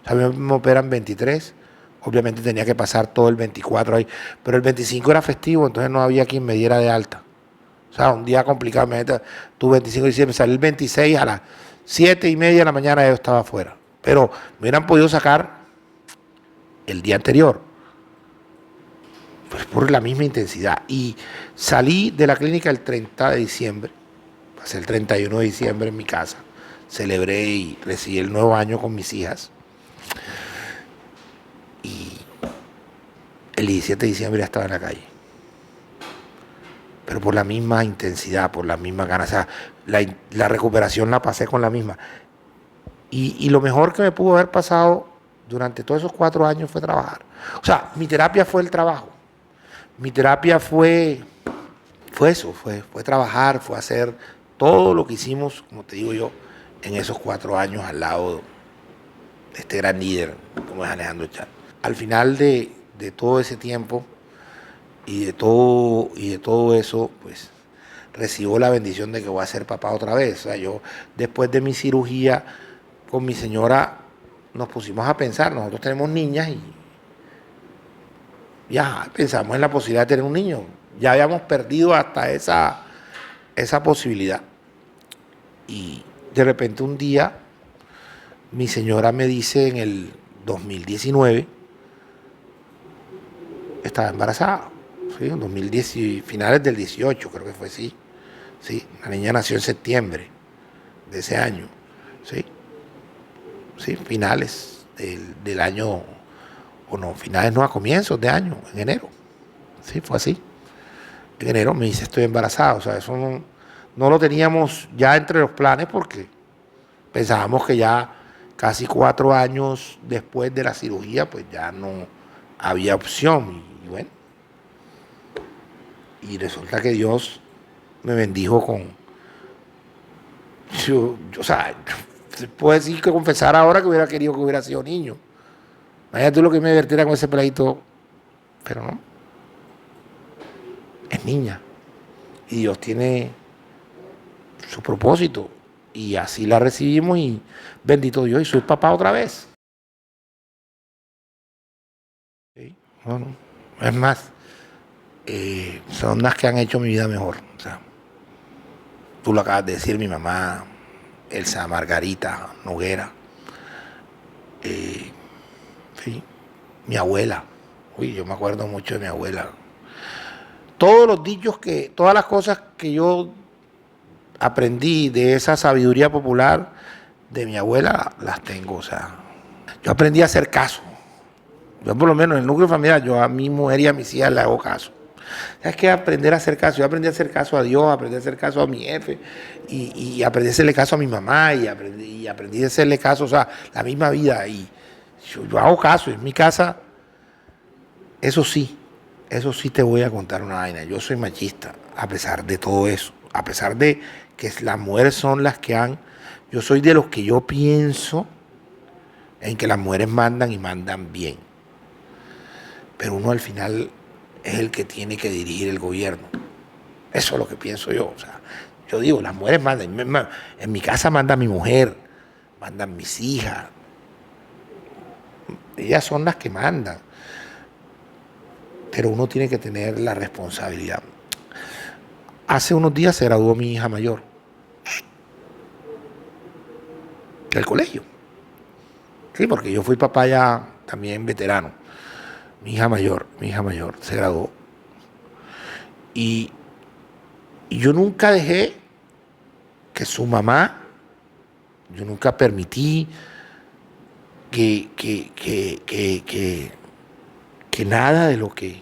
O sea, a mí me operan 23. Obviamente tenía que pasar todo el 24 ahí. Pero el 25 era festivo, entonces no había quien me diera de alta. O sea, un día complicado. Tuve 25 de diciembre, salí el 26 a las 7:30 de la mañana, yo estaba afuera. Pero me hubieran podido sacar el día anterior. Pues por la misma intensidad. Y salí de la clínica el 30 de diciembre. Pasé el 31 de diciembre en mi casa. Celebré y recibí el nuevo año con mis hijas. Y el 17 de diciembre ya estaba en la calle. Pero por la misma intensidad, por la misma ganas. O sea, la recuperación la pasé con la misma. Y lo mejor que me pudo haber pasado durante todos esos 4 años fue trabajar. O sea, mi terapia fue el trabajo. Mi terapia fue eso, fue trabajar, fue hacer todo lo que hicimos, como te digo yo, en esos 4 años al lado de este gran líder como es Alejandro Char. Al final de todo ese tiempo y de todo eso, pues recibo la bendición de que voy a ser papá otra vez. O sea, yo después de mi cirugía, con mi señora nos pusimos a pensar, nosotros tenemos niñas y ya pensamos en la posibilidad de tener un niño. Ya habíamos perdido hasta esa posibilidad. Y de repente un día mi señora me dice en el 2019, estaba embarazada, ¿sí? En 2010, finales del 18 creo que fue, sí. Sí, la niña nació en septiembre de ese año, ¿sí? Sí, finales del año, o no, finales no, a comienzos de año, en enero. Sí, fue así. En enero me dice, estoy embarazada. O sea, eso no lo teníamos ya entre los planes porque pensábamos que ya casi 4 años después de la cirugía, pues ya no había opción. Y bueno, y resulta que Dios me bendijo con... o sea, puedo decir que confesar ahora que hubiera querido que hubiera sido niño. Imagínate tú lo que me divertiera con ese peladito, pero no, es niña. Y Dios tiene su propósito. Y así la recibimos y bendito Dios, y soy papá otra vez. ¿Sí? Bueno, es más, son las que han hecho mi vida mejor. O sea, tú lo acabas de decir, mi mamá, Elsa Margarita Noguera, sí, mi abuela. Uy, yo me acuerdo mucho de mi abuela. Todos los dichos todas las cosas que yo aprendí de esa sabiduría popular de mi abuela, las tengo. O sea, yo aprendí a hacer caso. Yo por lo menos en el núcleo familiar, yo a mi mujer y a mis hijas le hago caso. ¿Sabes qué? Aprender a hacer caso. Yo aprendí a hacer caso a Dios, aprendí a hacer caso a mi jefe y aprendí a hacerle caso a mi mamá y aprendí a hacerle caso, o sea, la misma vida. Y yo hago caso. En mi casa, eso sí te voy a contar una vaina. Yo soy machista, a pesar de todo eso. A pesar de que las mujeres son las que han... Yo soy de los que yo pienso en que las mujeres mandan y mandan bien. Pero uno al final es el que tiene que dirigir el gobierno. Eso es lo que pienso yo. O sea, yo digo, las mujeres mandan. En mi casa manda mi mujer, mandan mis hijas. Ellas son las que mandan. Pero uno tiene que tener la responsabilidad. Hace unos días se graduó mi hija mayor del colegio. Sí, porque yo fui papá ya también veterano. Mi hija mayor se graduó. Y yo nunca dejé que su mamá, yo nunca permití que nada de lo que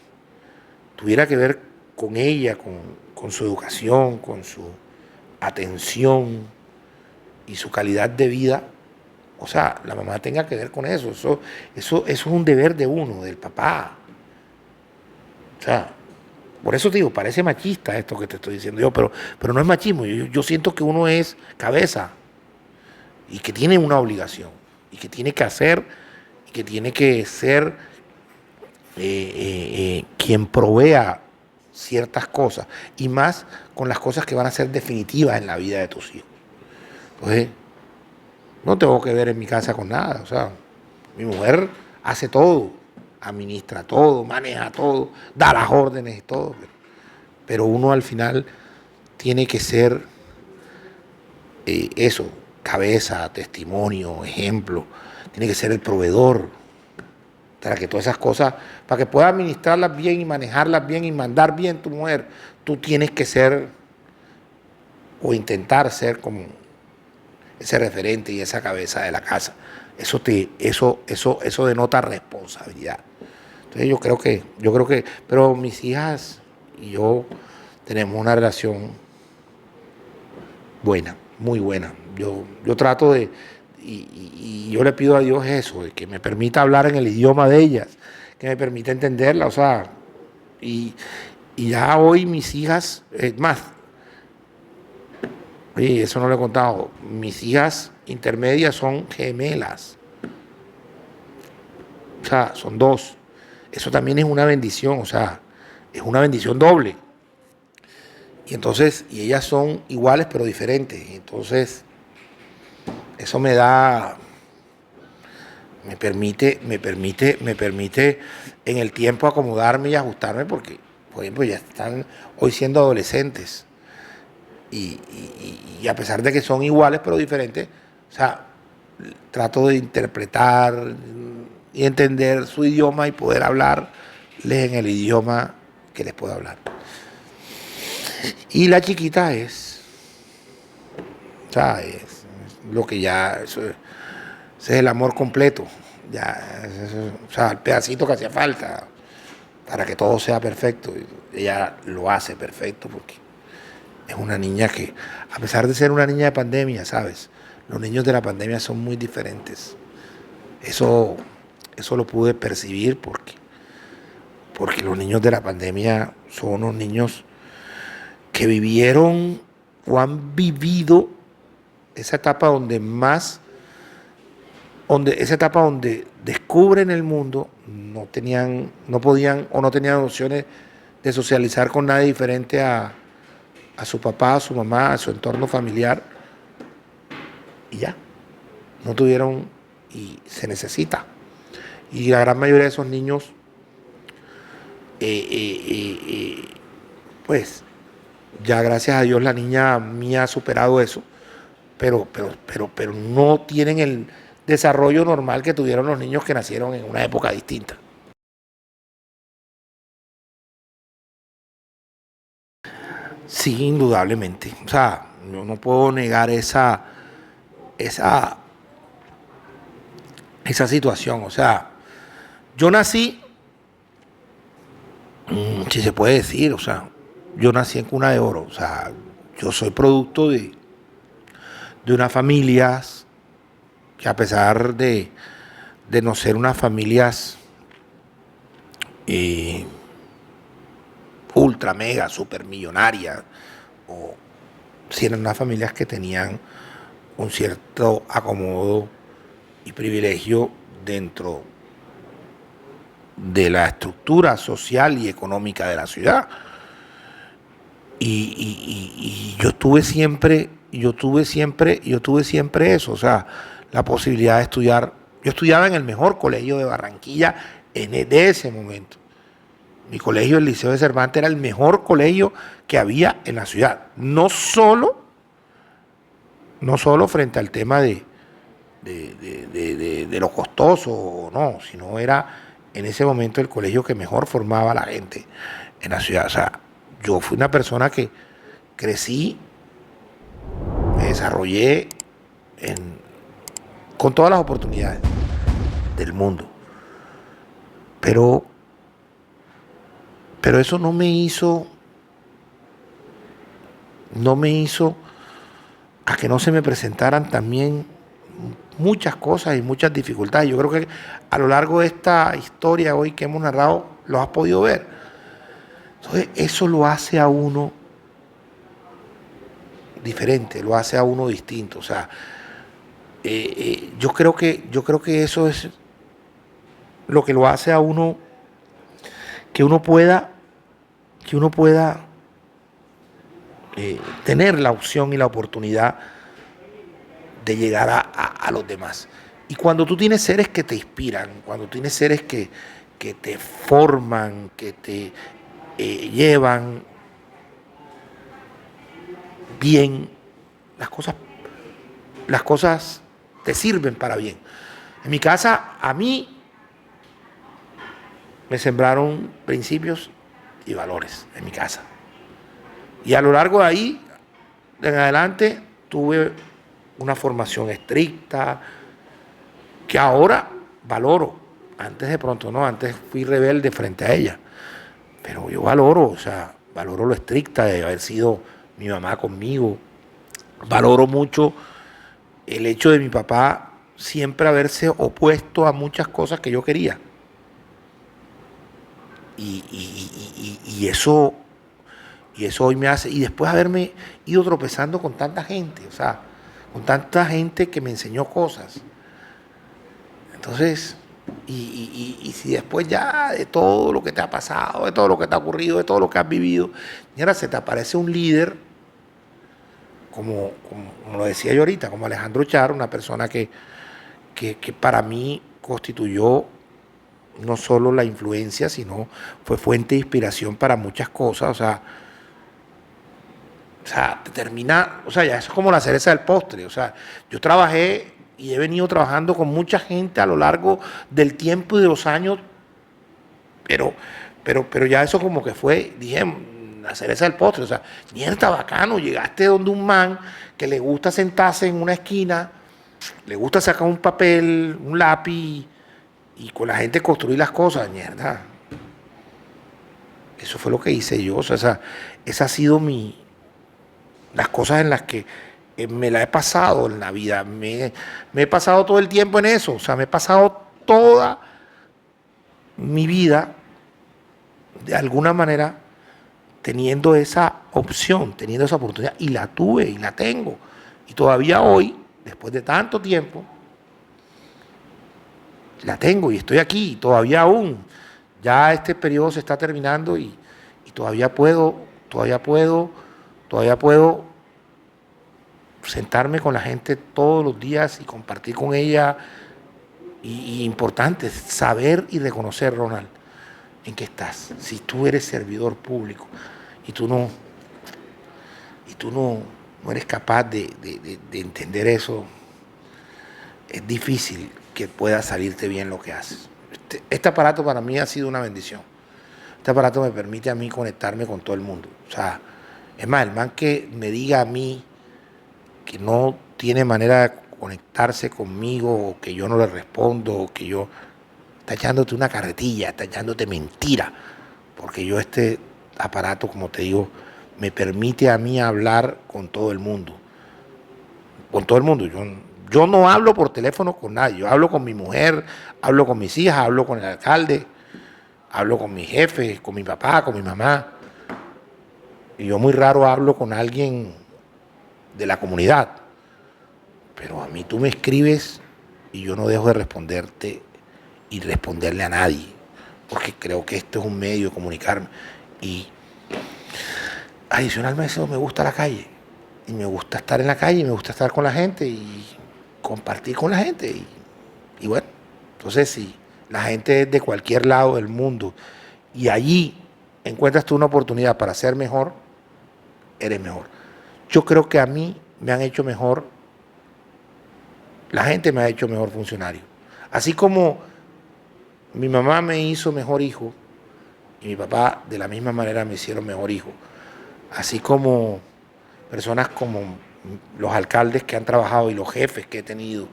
tuviera que ver con ella, con su educación, con su atención y su calidad de vida, o sea, la mamá tenga que ver con eso. Eso es un deber de uno, del papá. O sea, por eso te digo, parece machista esto que te estoy diciendo yo, pero no es machismo. Yo siento que uno es cabeza y que tiene una obligación y que tiene que hacer y que tiene que ser quien provea ciertas cosas y más con las cosas que van a ser definitivas en la vida de tus hijos. Entonces, no tengo que ver en mi casa con nada. O sea, mi mujer hace todo, administra todo, maneja todo, da las órdenes y todo. Pero uno al final tiene que ser eso, cabeza, testimonio, ejemplo. Tiene que ser el proveedor. Para que todas esas cosas, para que puedas administrarlas bien y manejarlas bien y mandar bien tu mujer, tú tienes que ser o intentar ser como ese referente y esa cabeza de la casa. Eso denota responsabilidad. Entonces yo creo que, pero mis hijas y yo tenemos una relación buena, muy buena. Yo trato de, y yo le pido a Dios eso, de que me permita hablar en el idioma de ellas, que me permita entenderla, o sea, y ya hoy mis hijas, es más, oye, eso no lo he contado, mis hijas intermedias son gemelas, o sea, son 2. Eso también es una bendición, o sea, es una bendición doble. Y entonces, y ellas son iguales pero diferentes, entonces eso me permite en el tiempo acomodarme y ajustarme porque, por ejemplo, ya están hoy siendo adolescentes y a pesar de que son iguales pero diferentes, o sea, trato de interpretar y entender su idioma y poder hablarles en el idioma que les puedo hablar. Y la chiquita o sea, es lo que ya, ese es el amor completo, ya, o sea, el pedacito que hacía falta para que todo sea perfecto. Ella lo hace perfecto porque es una niña que, a pesar de ser una niña de pandemia, ¿sabes? Los niños de la pandemia son muy diferentes. Eso lo pude percibir porque los niños de la pandemia son unos niños que vivieron o han vivido esa etapa esa etapa donde descubren el mundo, no podían o no tenían opciones de socializar con nadie diferente a su papá, a su mamá, a su entorno familiar, y ya, no tuvieron, y se necesita. Y la gran mayoría de esos niños, pues, ya gracias a Dios la niña mía ha superado eso, pero no tienen el desarrollo normal que tuvieron los niños que nacieron en una época distinta. Sí, indudablemente. O sea, yo no puedo negar esa situación. O sea, yo nací, si se puede decir, o sea, yo nací en cuna de oro. O sea, yo soy producto de unas familias que, a pesar de no ser unas familias ultra, mega, super millonarias, o si eran unas familias que tenían un cierto acomodo y privilegio dentro de la estructura social y económica de la ciudad. Y yo tuve siempre eso, o sea, la posibilidad de estudiar. Yo estudiaba en el mejor colegio de Barranquilla de ese momento. Mi colegio, el Liceo de Cervantes, era el mejor colegio que había en la ciudad. No solo frente al tema de lo costoso, no, sino era en ese momento el colegio que mejor formaba a la gente en la ciudad. O sea, yo fui una persona que crecí, me desarrollé con todas las oportunidades del mundo. Pero eso no me hizo a que no se me presentaran también muchas cosas y muchas dificultades. Yo creo que a lo largo de esta historia hoy que hemos narrado, lo has podido ver. Entonces, eso lo hace a uno diferente, lo hace a uno distinto. O sea, yo creo que eso es lo que lo hace a uno, que uno pueda tener la opción y la oportunidad de llegar a los demás. Y cuando tú tienes seres que te inspiran, cuando tienes seres que te forman, que te llevan bien, las cosas te sirven para bien. En mi casa, a mí me sembraron principios y valores en mi casa. Y a lo largo de ahí, en adelante, tuve una formación estricta que ahora valoro. Antes de pronto no, antes fui rebelde frente a ella. Pero yo valoro, o sea, valoro lo estricta de haber sido mi mamá conmigo. Valoro mucho el hecho de mi papá siempre haberse opuesto a muchas cosas que yo quería. Y eso hoy me hace, y después haberme ido tropezando con tanta gente, o sea, con tanta gente que me enseñó cosas. Entonces, y si después ya de todo lo que te ha pasado, de todo lo que te ha ocurrido, de todo lo que has vivido, y ahora se te aparece un líder como lo decía yo ahorita, como Alejandro Char, una persona que para mí constituyó no solo la influencia, sino fue fuente de inspiración para muchas cosas. Te termina, ya eso es como la cereza del postre. O sea, yo trabajé y he venido trabajando con mucha gente a lo largo del tiempo y de los años, pero ya eso como que fue, dije, la cereza del postre. O sea, mierda, bacano, llegaste donde un man que le gusta sentarse en una esquina, le gusta sacar un papel, un lápiz y con la gente construir las cosas, mierda. Eso fue lo que hice yo. O sea, esa ha sido las cosas en las que me la he pasado en la vida. Me he pasado todo el tiempo en eso. O sea, me he pasado toda mi vida, de alguna manera, teniendo esa opción, teniendo esa oportunidad. Y la tuve y la tengo. Y todavía hoy, después de tanto tiempo, la tengo y estoy aquí. Y todavía aún, ya este periodo se está terminando y todavía puedo sentarme con la gente todos los días y compartir con ella. Y importante, saber y reconocer, Ronald, en qué estás. Si tú eres servidor público y tú no eres capaz de entender eso, es difícil que pueda salirte bien lo que haces. Este aparato para mí ha sido una bendición. Este aparato me permite a mí conectarme con todo el mundo. O sea, es más, el man que me diga a mí que no tiene manera de conectarse conmigo, o que yo no le respondo, o que yo... Está echándote una carretilla, está echándote mentira. Porque yo este aparato, como te digo, me permite a mí hablar con todo el mundo. Con todo el mundo. Yo no hablo por teléfono con nadie. Yo hablo con mi mujer, hablo con mis hijas, hablo con el alcalde, hablo con mi jefe, con mi papá, con mi mamá. Y yo muy raro hablo con alguien de la comunidad. Pero a mí tú me escribes y yo no dejo de responderte y responderle a nadie. Porque creo que esto es un medio de comunicarme. Y adicionalmente eso, me gusta la calle. Y me gusta estar en la calle, me gusta estar con la gente y compartir con la gente. Y bueno, entonces si la gente es de cualquier lado del mundo y allí encuentras tú una oportunidad para ser mejor, eres mejor. Yo creo que a mí me han hecho mejor, la gente me ha hecho mejor funcionario. Así como mi mamá me hizo mejor hijo y mi papá de la misma manera me hicieron mejor hijo. Así como personas como los alcaldes que han trabajado y los jefes que he tenido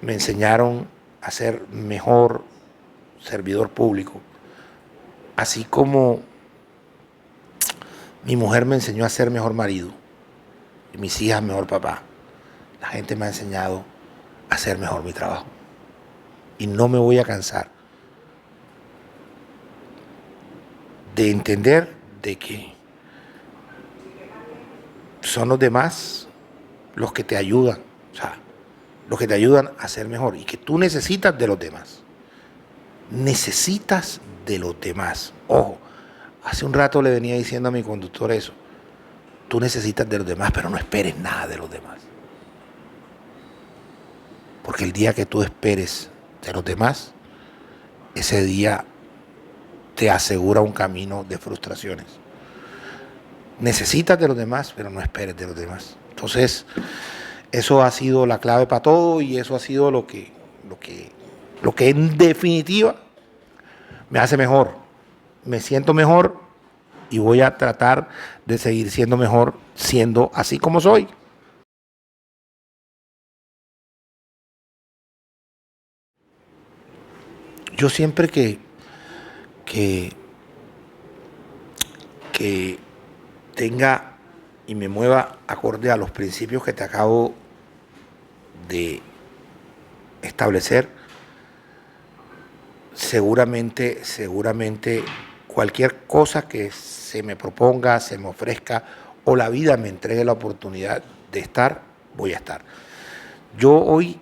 me enseñaron a ser mejor servidor público. Así como mi mujer me enseñó a ser mejor marido y mis hijas mejor papá. La gente me ha enseñado a hacer mejor mi trabajo. Y no me voy a cansar de entender de que son los demás los que te ayudan, o sea, los que te ayudan a ser mejor y que tú necesitas de los demás. Necesitas de los demás. Ojo, hace un rato le venía diciendo a mi conductor eso. Tú necesitas de los demás, pero no esperes nada de los demás. Porque el día que tú esperes de los demás, ese día te asegura un camino de frustraciones. Necesitas de los demás, pero no esperes de los demás. Entonces, eso ha sido la clave para todo y eso ha sido lo que en definitiva me hace mejor. Me siento mejor y voy a tratar de seguir siendo mejor, siendo así como soy. Yo siempre que tenga y me mueva acorde a los principios que te acabo de establecer, seguramente cualquier cosa que se me proponga, se me ofrezca o la vida me entregue la oportunidad de estar, voy a estar. Yo hoy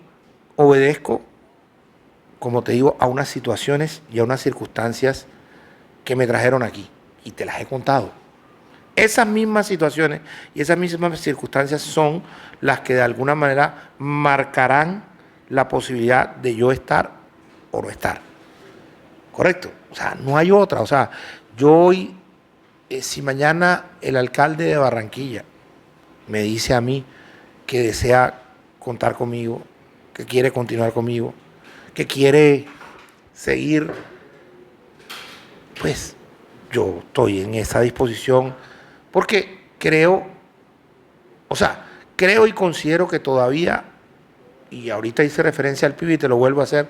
obedezco, como te digo, a unas situaciones y a unas circunstancias que me trajeron aquí y te las he contado. esas mismas situaciones y esas mismas circunstancias son las que de alguna manera marcarán la posibilidad de yo estar o no estar. ¿Correcto? O sea, no hay otra. O sea, yo hoy, si mañana el alcalde de Barranquilla me dice a mí que desea contar conmigo, que quiere continuar conmigo, que quiere seguir, pues yo estoy en esa disposición porque creo, o sea, creo y considero que todavía, y ahorita hice referencia al pibe y te lo vuelvo a hacer,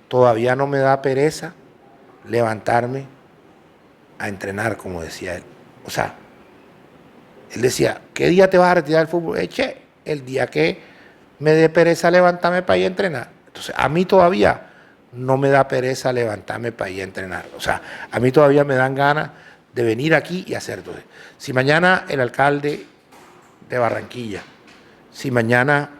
todavía no me da pereza levantarme a entrenar, como decía él. O sea, él decía, ¿qué día te vas a retirar del fútbol? Che, el día que me dé pereza levantarme para ir a entrenar. Entonces, a mí todavía no me da pereza levantarme para ir a entrenar. O sea, a mí todavía me dan ganas de venir aquí y hacer. Entonces, si mañana el alcalde de Barranquilla, si mañana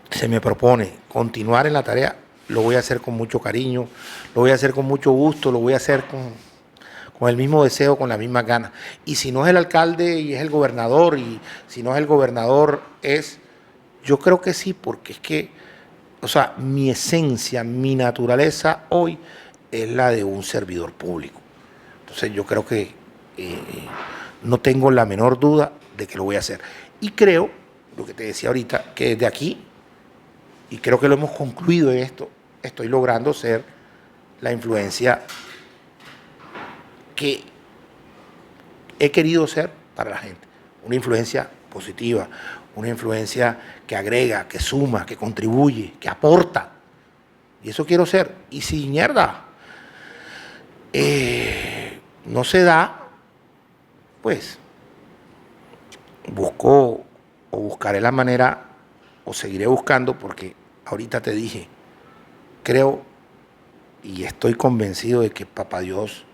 se me propone continuar en la tarea, lo voy a hacer con mucho cariño, lo voy a hacer con mucho gusto, lo voy a hacer con el mismo deseo, con la misma ganas. Y si no es el alcalde y es el gobernador, y si no es el gobernador es, yo creo que sí, porque es que, o sea, mi esencia, mi naturaleza hoy es la de un servidor público. Entonces yo creo que no tengo la menor duda de que lo voy a hacer. Y creo, lo que te decía ahorita, que desde aquí, y creo que lo hemos concluido en esto, estoy logrando ser la influencia que he querido ser para la gente. Una influencia positiva, una influencia que agrega, que suma, que contribuye, que aporta. Y eso quiero ser. Y si mierda no se da, pues buscaré la manera o seguiré buscando, porque ahorita te dije, creo y estoy convencido de que Papá Dios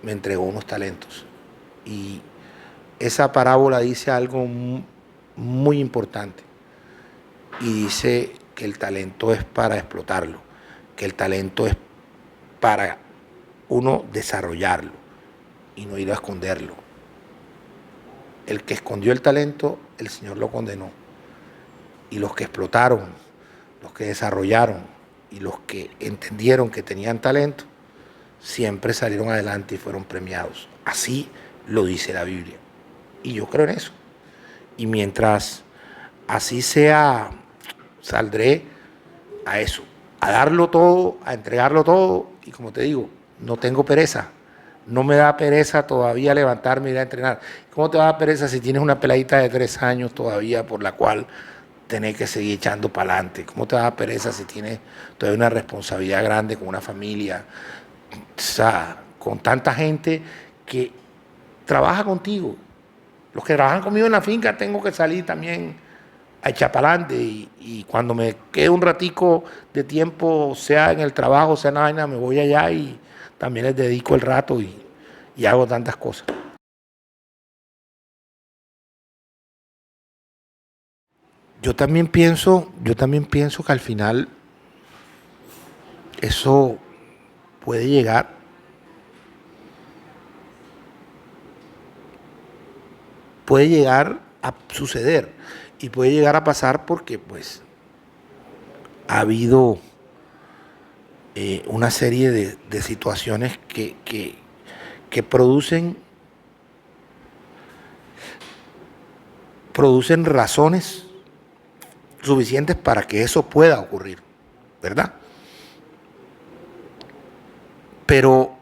me entregó unos talentos. Y esa parábola dice algo muy importante. Y dice que el talento es para explotarlo, que el talento es para uno desarrollarlo y no ir a esconderlo. El que escondió el talento, el Señor lo condenó. Y los que explotaron, los que desarrollaron y los que entendieron que tenían talento, siempre salieron adelante y fueron premiados. Así lo dice la Biblia. Y yo creo en eso. Y mientras así sea, saldré a eso, a darlo todo, a entregarlo todo. Y como te digo, no tengo pereza. No me da pereza todavía levantarme y ir a entrenar. ¿Cómo te va a dar pereza si tienes una peladita de 3 años todavía por la cual tenés que seguir echando para adelante? ¿Cómo te va a dar pereza si tienes todavía una responsabilidad grande con una familia? O sea, con tanta gente que trabaja contigo. Los que trabajan conmigo en la finca tengo que salir también a echar para adelante. Y cuando me quede un ratico de tiempo, sea en el trabajo, sea en la vaina, me voy allá y también les dedico el rato y hago tantas cosas. Yo también pienso que al final eso puede llegar a suceder y puede llegar a pasar porque pues ha habido una serie de situaciones que producen razones suficientes para que eso pueda ocurrir, ¿verdad? Pero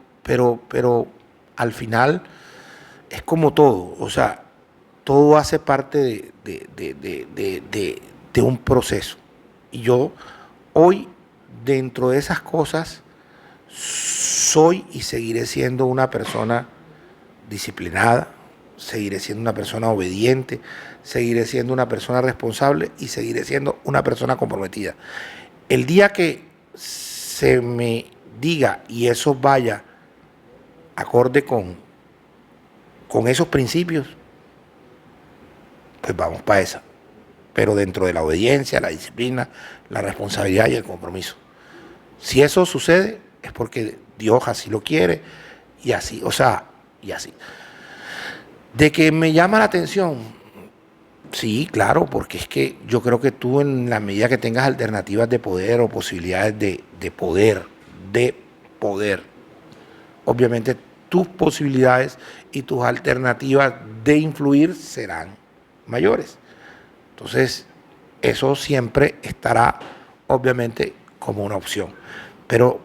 al final es como todo, o sea, todo hace parte de un proceso. Y yo hoy, dentro de esas cosas, soy y seguiré siendo una persona disciplinada, seguiré siendo una persona obediente, seguiré siendo una persona responsable y seguiré siendo una persona comprometida. El día que se me diga y eso vaya acorde con esos principios, pues vamos para esa. Pero dentro de la obediencia, la disciplina, la responsabilidad y el compromiso. Si eso sucede, es porque Dios así lo quiere y así, o sea, y así. De que me llama la atención, sí, claro, porque es que yo creo que tú en la medida que tengas alternativas de poder o posibilidades de poder, obviamente tus posibilidades y tus alternativas de influir serán mayores. Entonces, eso siempre estará, obviamente, como una opción. Pero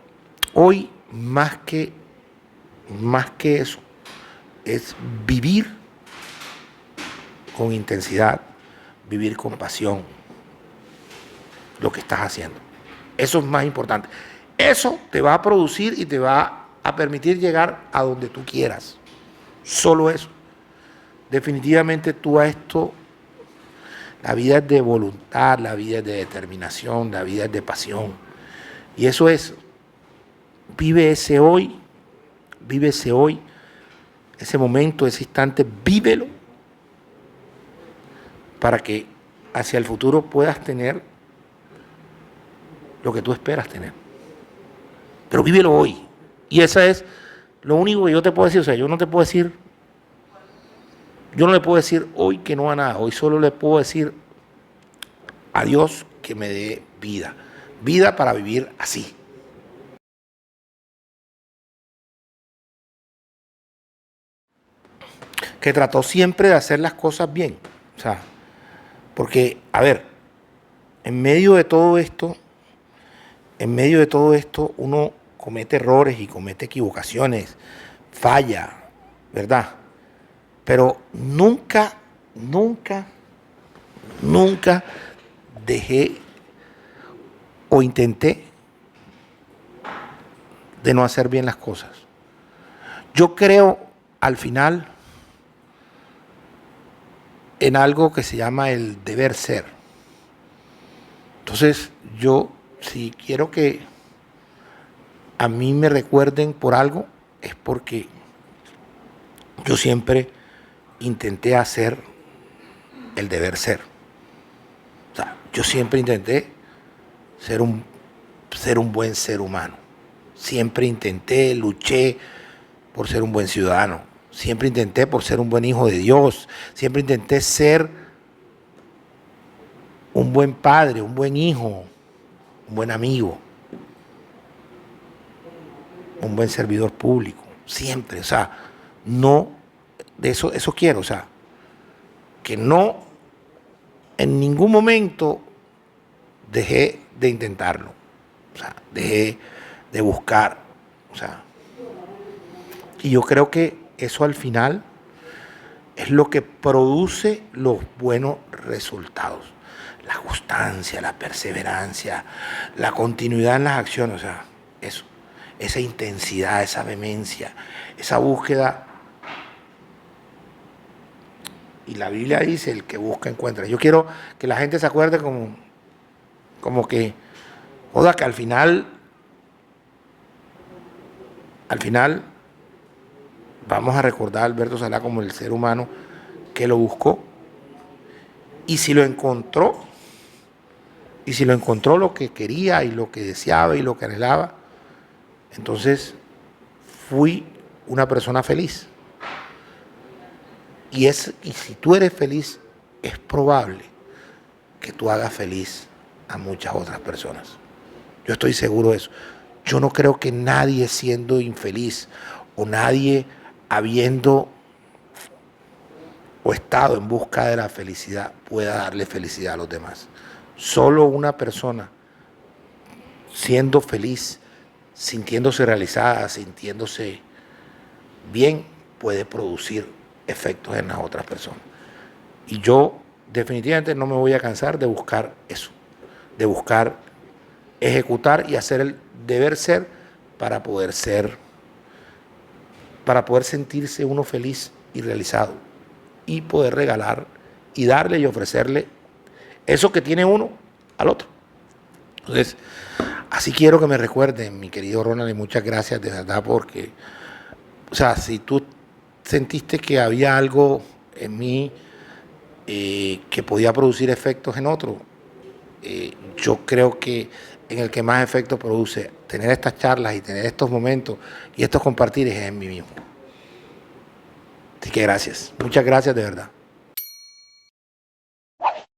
hoy, más que eso, es vivir con intensidad, vivir con pasión lo que estás haciendo. Eso es más importante. Eso te va a producir y te va a permitir llegar a donde tú quieras. Solo eso. Definitivamente tú a esto, la vida es de voluntad, la vida es de determinación, la vida es de pasión. Y eso es, vive ese hoy, ese momento, ese instante, vívelo para que hacia el futuro puedas tener lo que tú esperas tener. Pero vívelo hoy. Y esa es lo único que yo te puedo decir. O sea, yo no le puedo decir hoy que no a nada. Hoy solo le puedo decir a Dios que me dé vida. Vida para vivir así. Que trató siempre de hacer las cosas bien. O sea, porque, a ver, en medio de todo esto, uno comete errores y comete equivocaciones, falla, ¿verdad? Pero nunca dejé o intenté de no hacer bien las cosas. Yo creo, al final, en algo que se llama el deber ser. Entonces, yo, si quiero que a mí me recuerden por algo, es porque yo siempre intenté hacer el deber ser. O sea, yo siempre intenté ser un buen ser humano. Siempre intenté, luché por ser un buen ciudadano. Siempre intenté por ser un buen hijo de Dios. Siempre intenté ser un buen padre, un buen hijo, un buen amigo, un buen servidor público. Siempre, o sea, no, de eso quiero, o sea, que no en ningún momento dejé de intentarlo, o sea, dejé de buscar, o sea, y yo creo que eso al final es lo que produce los buenos resultados. La constancia, la perseverancia, la continuidad en las acciones, o sea, eso, esa intensidad, esa vehemencia, esa búsqueda. Y la Biblia dice, el que busca encuentra. Yo quiero que la gente se acuerde como que, joda, que al final, vamos a recordar a Alberto Salá como el ser humano que lo buscó. Y si lo encontró lo que quería y lo que deseaba y lo que anhelaba, entonces fui una persona feliz. Y si tú eres feliz, es probable que tú hagas feliz a muchas otras personas. Yo estoy seguro de eso. Yo no creo que nadie siendo infeliz o nadie habiendo o estado en busca de la felicidad pueda darle felicidad a los demás. Solo una persona siendo feliz, sintiéndose realizada, sintiéndose bien, puede producir efectos en las otras personas. Y yo definitivamente no me voy a cansar de buscar eso, de buscar ejecutar y hacer el deber ser para poder sentirse uno feliz y realizado y poder regalar y darle y ofrecerle eso que tiene uno al otro. Entonces, así quiero que me recuerden, mi querido Ronald, y muchas gracias de verdad porque, o sea, si tú sentiste que había algo en mí que podía producir efectos en otro, yo creo que en el que más efecto produce tener estas charlas y tener estos momentos y estos compartires es en mí mismo. Así que gracias, muchas gracias de verdad.